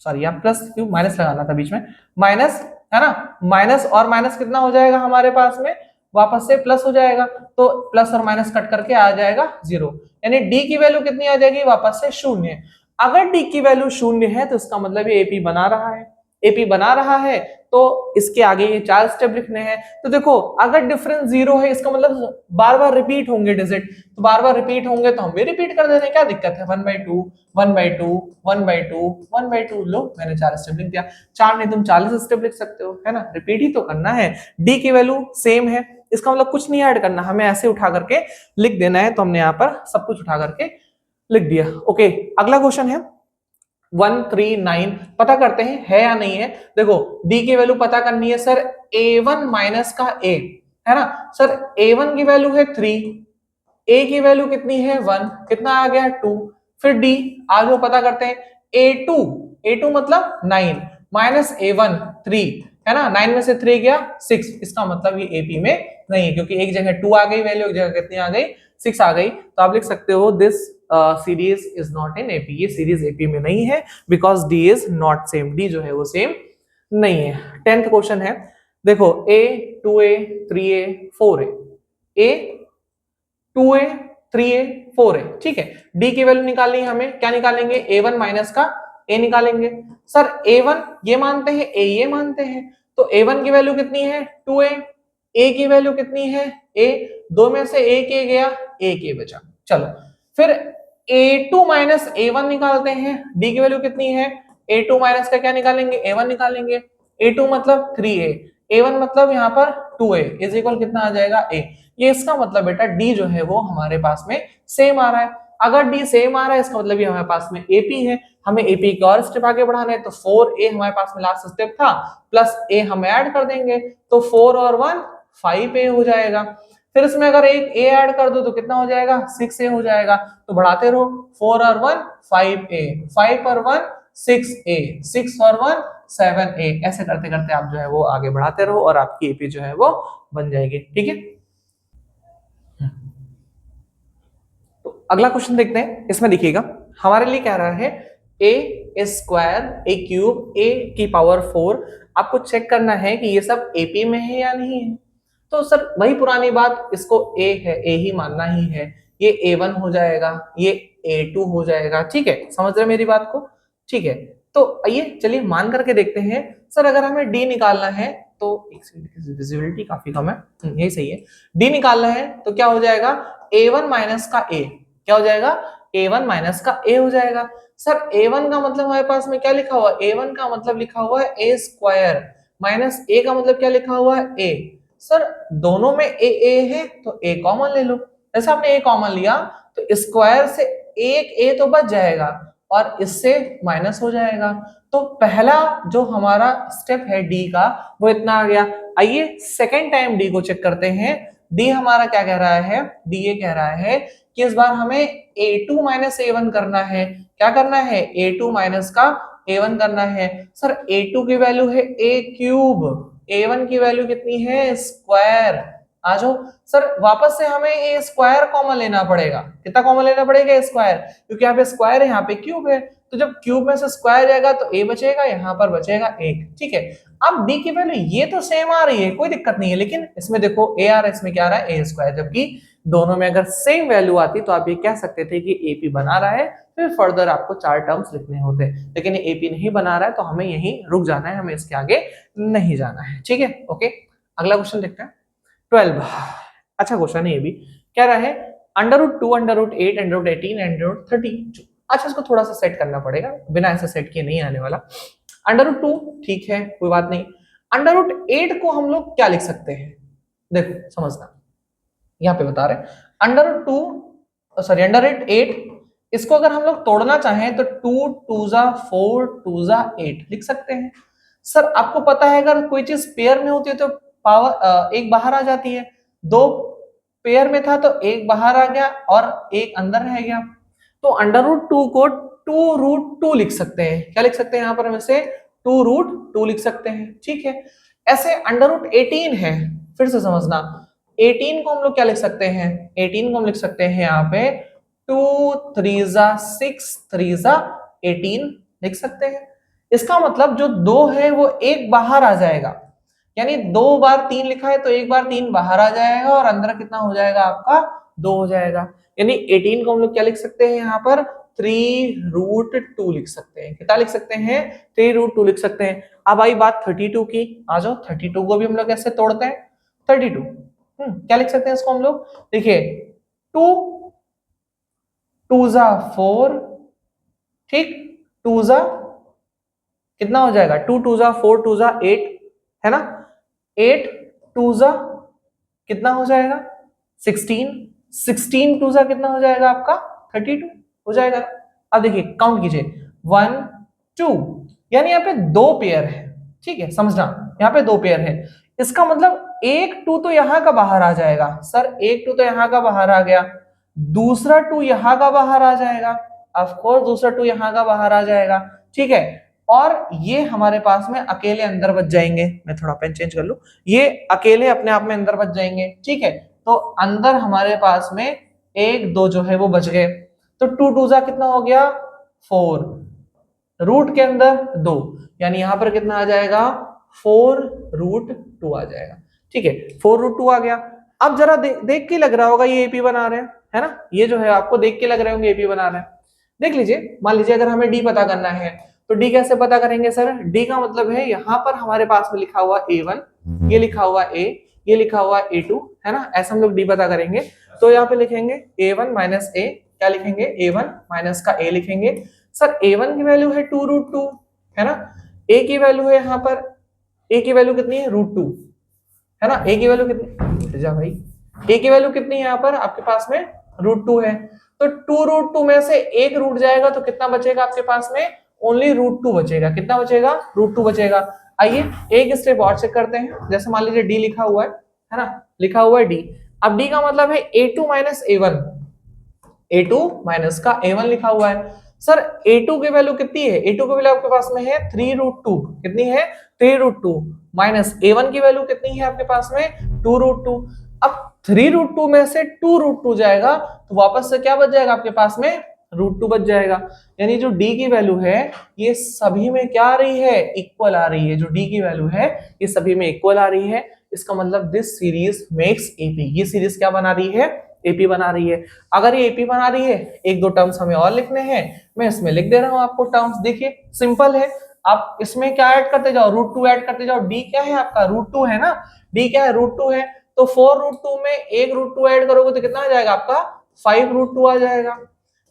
सॉरी यहाँ प्लस क्यों, माइनस लगाना था बीच में, माइनस, है ना, माइनस और माइनस कितना हो जाएगा हमारे पास में, वापस से प्लस हो जाएगा, तो प्लस और माइनस कट करके आ जाएगा 0, यानी डी की वैल्यू कितनी आ जाएगी, वापस से 0। अगर डी की वैल्यू 0 है तो इसका मतलब ये एपी बना रहा है, एपी बना रहा है, तो इसके आगे ये 4 स्टेप लिखने हैं। तो देखो अगर डिफरेंस 0 है, इसका मतलब बार बार रिपीट होंगे डिजिट, तो बार बार रिपीट होंगे तो हम भी रिपीट कर देते हैं, क्या दिक्कत है, 1/2 1/2 1/2 1/2, लो मैंने 4 स्टेप लिख दिया। 4 नहीं तुम 40 स्टेप लिख सकते हो, है ना, रिपीट ही तो करना है। डी की वैल्यू सेम है, इसका मतलब कुछ नहीं ऐड करना, हमें ऐसे उठा करके लिख देना है, तो हमने यहाँ पर सब कुछ उठा करके लिख दिया। ओके, अगला क्वेश्चन है 139, पता करते हैं है या नहीं है। देखो डी की वैल्यू पता करनी है सर, a1 माइनस का a, है ना, सर a1 की वैल्यू है 3, a की वैल्यू कितनी है 1, कितना आ गया 2, फिर d आज वो पता करते हैं, a2 मतलब 9 माइनस a1 3, है ना, 9 में से 3 गया 6, इसका मतलब ये एपी में नहीं है, क्योंकि एक जगह 2 आ गई वैल्यू, एक जगह कितनी आ गई, 6 आ गई। तो आप लिख सकते हो this series is not in AP, ये सीरीज एपी में नहीं है, because D is not same, D जो है वो सेम नहीं है। 10th क्वेश्चन है, देखो a 2a 3a 4a, a 2a 3a 4a, ठीक है। d की वैल्यू निकालनी है हमें, क्या निकालेंगे, a1 माइनस का a निकालेंगे। सर a1 ये मानते हैं, a ये मानते हैं, तो a1 की वैल्यू कितनी है 2a, a की वैल्यू कितनी है a, दो में से एक a गया, एक a बचा। चलो फिर a2 माइनस a1 निकालते हैं, d की वैल्यू कितनी है, a2 माइनस का क्या निकालेंगे, a1 निकालेंगे। a2 मतलब 3a, a1 मतलब यहाँ पर 2a इज इक्वल कितना आ जाएगा a। ये इसका मतलब बेटा d जो है वो हमारे पास में सेम आ रहा है। अगर d सेम आ रहा है इसका मतलब ये हमारे पास में ap है, हमें ap की और स्टेप आगे बढ़ाना है, तो 4a हमारे पास में लास्ट स्टेप था, प्लस a हम ऐड कर देंगे, तो 4 और 1 5a हो जाएगा। फिर इसमें अगर एक a ऐड कर दो तो कितना हो जाएगा, 6a हो जाएगा। तो बढ़ाते रहो, 4 और 1 5a, 5 और 1 6a, 6 और 1 7a, ऐसे करते करते आप जो है वो आगे बढ़ाते रहो और आपकी एपी जो है वो बन जाएगी, ठीक है। तो अगला क्वेश्चन देखते हैं, इसमें देखिएगा हमारे लिए कह रहा है a square a cube a की पावर 4, आपको चेक करना है कि ये सब एपी में है या नहीं है। तो सर वही पुरानी बात, इसको a है, a ही मानना ही है, ये a1 हो जाएगा, ये a2 हो जाएगा, ठीक है, समझ रहे मेरी बात को, ठीक है। तो आइए चलिए मान करके देखते हैं। सर अगर हमें d निकालना है तो विजिबिलिटी काफी कम है, यही सही है, d निकालना है तो क्या हो जाएगा, a1 माइनस का a, क्या हो जाएगा, a1 माइनस का a हो जाएगा। सर a1 का मतलब हमारे पास में क्या लिखा हुआ है, a1 का मतलब लिखा हुआ है a स्क्वायर, माइनस a का मतलब क्या लिखा हुआ है a। सर दोनों में a है तो a कॉमन ले लो, जैसे आपने a कॉमन लिया तो स्क्वायर से एक a तो बच जाएगा और इससे माइनस हो जाएगा। तो पहला जो हमारा स्टेप है डी का वो इतना आ गया। आइए सेकेंड टाइम डी को चेक करते हैं। डी हमारा क्या कह रहा है, डी ये कह रहा है कि इस बार हमें a2 माइनस a1 करना है। क्या करना है, a2 माइनस का a1 करना है। सर a2 की वैल्यू है a क्यूब, a1 की वैल्यू कितनी है स्क्वायर। आ जाओ सर, वापस से हमें ए स्क्वायर कॉमन लेना पड़ेगा। कितना कॉमन लेना पड़ेगा, स्क्वायर, क्योंकि यहाँ पे स्क्वायर है, यहाँ पे क्यूब है, तो जब क्यूब में से स्क्वायर जाएगा तो ए बचेगा, यहाँ पर बचेगा एक, ठीक है। अब डी की वैल्यू ये तो सेम आ रही है, कोई दिक्कत नहीं है, लेकिन इसमें देखो ए आ रहा है, इसमें क्या आ रहा है ए स्क्वायर, जबकि दोनों में अगर सेम वैल्यू आती तो आप ये कह सकते थे कि एपी बना रहा है, फिर फर्दर आपको 4 टर्म्स लिखने होते, लेकिन ये एपी नहीं बना रहा है तो हमें यहीं रुक जाना है, हमें इसके आगे नहीं जाना है, ठीक है। ओके, अगला क्वेश्चन देखते हैं 12। अच्छा क्वेश्चन है ये भी, कह रहा है √2 √8 √18 √30। अच्छा इसको थोड़ा सा सेट करना पड़ेगा, बिना ऐसे सेट किए नहीं आने वाला। √2 ठीक है, कोई बात नहीं। √8 को हम लोग क्या लिख सकते हैं, देखो समझना, यहाँ पे बता रहे हैं √8 इसको अगर हम लोग तोड़ना चाहें तो 2 2 जा 4 2 जा 8 लिख सकते हैं। सर आपको पता है अगर कोई चीज पेयर में होती है तो पावर एक बाहर आ जाती है, दो पेयर में था तो एक बाहर आ गया और एक अंदर रह गया। तो √2 को 2√2 लिख सकते हैं, क्या लिख सकते हैं यहाँ पर हम इसे 2√2 लिख सकते हैं, ठीक है। ऐसे √18 है, फिर से समझना, 18 को हम लोग क्या लिख सकते हैं, 18 को हम लिख सकते हैं यहाँ पे 2 3 जा 6 3 जा 18 लिख सकते हैं। इसका मतलब जो 2 है वो एक बाहर आ जाएगा, यानी 2 बार 3 लिखा है तो एक बार 3 बाहर आ जाएगा और अंदर कितना हो जाएगा आपका 2 हो जाएगा। यानी 18 को हम लोग क्या लिख सकते हैं यहाँ पर 3√2 लिख सकते हैं, कितना लिख सकते हैं 3√2 लिख सकते हैं। अब आई बात 32 की, आ जाओ 32 को भी हम लोग कैसे तोड़ते हैं, 32 क्या लिख सकते हैं इसको हम लोग, देखिए 2 2 जा 4, ठीक, 2 जा कितना हो जाएगा 2 2 जा 4 2 जा 8 है ना, 8 2 जा कितना हो जाएगा 16, 16 2 जा कितना हो जाएगा आपका 32 हो जाएगा। अब देखिए काउंट कीजिए 1 2, यानी यहाँ पे 2 पेयर है, ठीक है, समझना यहाँ पे 2 पेयर है। इसका मतलब एक 2 तो यहाँ का बाहर आ जाएगा, सर एक 2 तो यहाँ का बाहर आ गया, दूसरा 2 यहाँ का बाहर आ जाएगा, ऑफ कोर्स दूसरा 2 यहाँ का बाहर आ जाएगा, ठीक है। और ये हमारे पास में अकेले अंदर बच जाएंगे, मैं थोड़ा पेन चेंज कर लूं, ये अकेले अपने आप में अंदर बच जाएंगे, ठीक है। तो अंदर हमारे पास में 1 2 जो है वो बच गए, तो 2 2 जा कितना हो गया 4, रूट के अंदर 2, यानी यहां पर कितना आ जाएगा 4√2 आ जाएगा, ठीक है, 4√2 आ गया। अब जरा देख के लग रहा होगा ये एपी बना रहे हैं, है ना, ये जो है आपको देख के लग रहे होंगे एपी बना रहे हैं। देख लीजिए, मान लीजिए अगर हमें डी पता करना है तो डी कैसे पता करेंगे सर, डी का मतलब है यहाँ पर हमारे पास में लिखा हुआ A1, ये लिखा हुआ A, ये लिखा हुआ A2, है ना, ऐसा हम लोग डी पता करेंगे। तो यहाँ पे लिखेंगे A1 माइनस A, क्या लिखेंगे A1 माइनस का A लिखेंगे। सर A1 की वैल्यू है 2√2, है ना, A की वैल्यू है यहाँ पर, A की वैल्यू कितनी है √2, है ना, A की वैल्यू कितनी जा भाई, A की वैल्यू कितनी है यहाँ पर आपके पास में √2 है, तो 2√2 में से एक रूट जाएगा तो कितना बचेगा आपके पास में, ओनली √2 बचेगा, कितना बचेगा √2 बचेगा। आइए एक स्टेप और चेक करते हैं, जैसे मान लीजिए डी लिखा हुआ है ना, लिखा हुआ है डी, अब डी का मतलब है A2 minus A1, A2 minus का A1 लिखा हुआ है। सर A2 की वैल्यू कितनी है, A2 की वैल्यू आपके पास में है 3√2, कितनी है 3√2, माइनस A1 की वैल्यू कितनी है आपके पास में 2√2। अब 3√2 में से 2√2 जाएगा तो वापस से क्या बच जाएगा आपके पास में √2 बच जाएगा, यानी जो d की वैल्यू है ये सभी में क्या आ रही है, इक्वल आ रही है, जो d की वैल्यू है ये सभी में इक्वल आ रही है। इसका मतलब दिस सीरीज मेक्स एपी, ये सीरीज क्या बना रही है, एपी बना रही है। अगर ये एपी बना रही है, एक दो टर्म्स हमें और लिखने हैं, मैं इसमें लिख दे रहा हूं आपको टर्म्स, देखिए सिंपल है, आप इसमें क्या ऐड करते जाओ, √2 ऐड करते जाओ, d क्या है आपका √2 है ना, d क्या है √2 है, तो 4√2 में एक √2 ऐड करोगे तो कितना आ जाएगा आपका 5√2 आ जाएगा,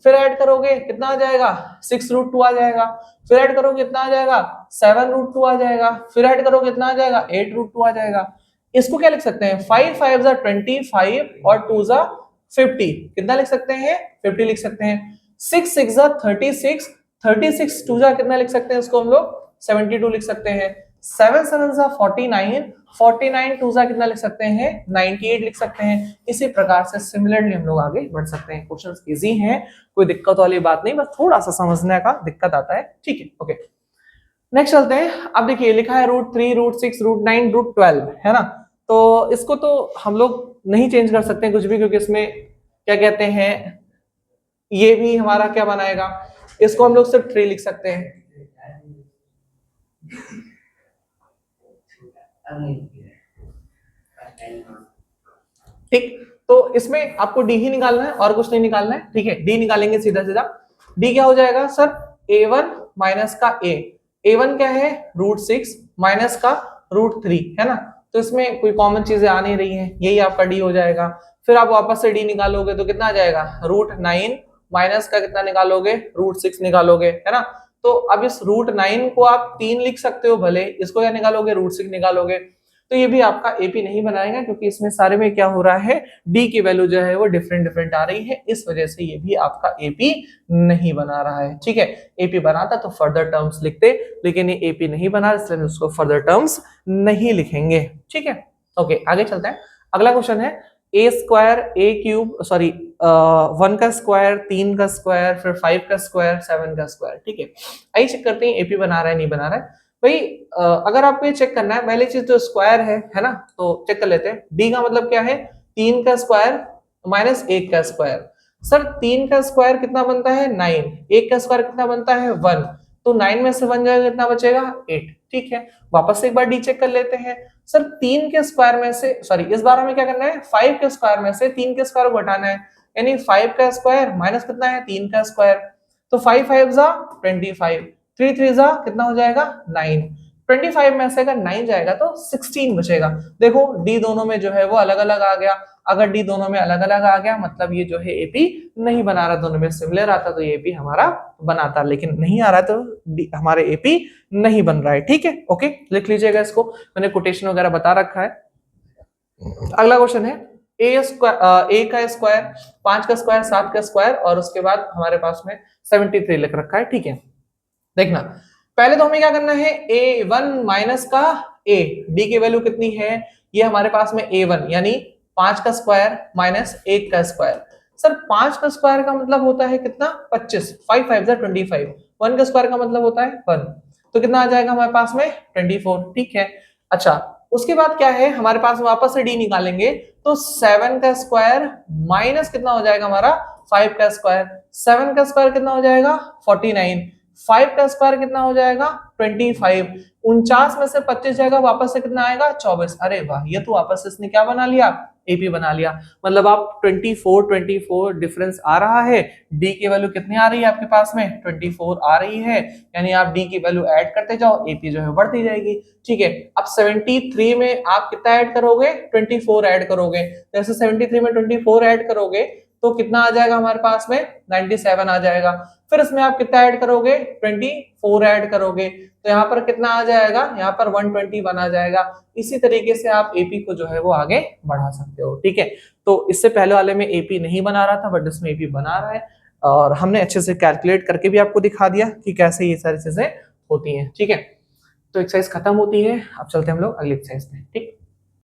फिर ऐड करोगे कितना आ जाएगा 6√2 आ जाएगा, फिर ऐड करोगे कितना आ जाएगा 7√2 आ जाएगा, फिर ऐड करोगे कितना आ जाएगा 8√2 आ जाएगा। इसको क्या लिख सकते हैं 5 5 जा 25 और 2 जा 50, कितना लिख सकते हैं 50 लिख सकते हैं। 6 6 जा 36, 36 2 जा कितना लिख सकते हैं, इसको हम लोग 72 लिख सकते हैं। 7 7 जा 49, 49 2 जा कितना लिख सकते हैं 98 लिख सकते हैं। इसी प्रकार से सिमिलरली हम लोग आगे बढ़ सकते हैं। क्वेश्चंस इजी हैं, कोई दिक्कत वाली बात नहीं, बस थोड़ा सा समझने का दिक्कत आता है, ठीक है। ओके नेक्स्ट चलते हैं। अब देखिए लिखा है √3 √6 √9 √12, है ना, तो इसको तो हम लोग नहीं चेंज कर सकते कुछ भी, क्योंकि इसमें क्या कहते हैं, ये भी हमारा क्या बनाएगा, इसको हम लोग सिर्फ 3 लिख सकते हैं, ठीक। तो इसमें आपको डी ही निकालना है और कुछ नहीं निकालना है, ठीक है, डी निकालेंगे सीधा सीधा। डी क्या हो जाएगा सर A1 माइनस का A, A1 क्या है √6 माइनस का √3, है ना, तो इसमें कोई कॉमन चीजें आ नहीं रही है, यही आपका डी हो जाएगा। फिर आप वापस से डी निकालोगे तो कितना आ जाएगा √9 माइनस का कितना निकालोगे, √6 निकालोगे, है ना। तो अब इस √9 को आप 3 लिख सकते हो भले, इसको क्या निकालोगे, √6 निकालोगे। तो ये भी आपका एपी नहीं बनाएगा क्योंकि इसमें सारे में क्या हो रहा है, डी की वैल्यू जो है वो डिफरेंट डिफरेंट आ रही है, इस वजह से ये भी आपका एपी नहीं बना रहा है। ठीक है, एपी बनाता तो फर्दर टर्म्स लिखते, लेकिन ये एपी नहीं बना, इसलिए हम उसको फर्दर टर्म्स नहीं लिखेंगे। ठीक है, ओके आगे चलते हैं। अगला क्वेश्चन है ए स्क्वायर ए क्यूब, सॉरी 1 का स्क्वायर, 3 का स्क्वायर, फिर 5 का स्क्वायर, 7 का स्क्वायर। ठीक है, आइए चेक करते हैं एपी बना रहा है नहीं बना रहा है। भाई अगर आपको ये चेक करना है, पहली चीज तो स्क्वायर है ना, तो चेक कर लेते हैं। डी का मतलब क्या है, 3 का स्क्वायर माइनस 1 का स्क्वायर। सर 3 का स्क्वायर कितना बनता है, 9, 1 का स्क्वायर कितना बनता है, 1, तो 9 में से 1 जाएगा कितना बचेगा, 8। ठीक है, वापस से एक बार डी चेक कर लेते हैं। सर 3 के स्क्वायर में से, सॉरी इस बार हमें क्या करना है, 5 के स्क्वायर में से 3 के स्क्वायर को घटाना है, यानी 5 का स्क्वायर माइनस कितना है, 3 का स्क्वायर। तो 5 5 जा 25, 3 3 जा कितना हो जाएगा, 9। 25 में से अगर 9 जाएगा तो 16 बचेगा। देखो डी दोनों में जो है वो अलग अलग आ गया। अगर डी दोनों में अलग अलग आ गया मतलब ये जो है एपी नहीं बना रहा, दोनों में सिमिलर आता तो ये एपी हमारा बनाता, लेकिन नहीं आ रहा तो हमारे एपी नहीं बन रहा है। ठीक है, ओके लिख लीजिएगा इसको, मैंने कोटेशन वगैरह बता रखा है। अगला क्वेश्चन है ए का स्क्वायर, 5 का स्क्वायर, 7 का स्क्वायर, और उसके बाद हमारे पास में 73 लिख रखा है। ठीक है, देखना पहले तो हमें क्या करना है, a1 माइनस का a, d की वैल्यू कितनी है, ये हमारे पास में a1 यानी 5 का स्क्वायर माइनस 1 का स्क्वायर। सर 5 का स्क्वायर का मतलब होता है कितना, 25, 5 5 जा 25, 1 का स्क्वायर का मतलब होता है 1, तो कितना आ जाएगा हमारे पास में 24। ठीक है, अच्छा उसके बाद क्या है हमारे पास, वापस से d निकालेंगे तो 7 का स्क्वायर माइनस कितना हो जाएगा हमारा 5 का स्क्वायर, 7 का स्क्वायर कितना हो जाएगा 49, 5 का स्क्वायर कितना हो जाएगा 25, 49 में से 25 जाएगा, वापस से कितना आएगा 24। अरे वाह, ये तो वापस से इसने क्या बना लिया, एपी बना लिया। मतलब आप 24 डिफरेंस आ रहा है, डी की वैल्यू कितनी आ रही है आपके पास में 24 आ रही है, यानी आप डी की वैल्यू ऐड करते जाओ, एपी जो है बढ़ती जाएगी। ठीक है, अब 73 में आप कितना ऐड करोगे, 24 ऐड करोगे, जैसे 73 में 24 ऐड करोगे तो कितना आ जाएगा हमारे पास में 97 आ जाएगा। फिर इसमें आप कितना ऐड करोगे, 24 ऐड करोगे, तो यहाँ पर कितना आ जाएगा, यहाँ पर 121 आ जाएगा। इसी तरीके से आप एपी को जो है वो आगे बढ़ा सकते हो। ठीक है, तो इससे पहले वाले में एपी नहीं बना रहा था, बट इसमें एपी बना रहा है, और हमने अच्छे से कैलकुलेट करके भी आपको दिखा दिया कि कैसे ये सारी चीजें होती हैं। ठीक है, तो एक्सरसाइज खत्म होती है, अब चलते हैं हम लोग अगली एक्सरसाइज में। ठीक।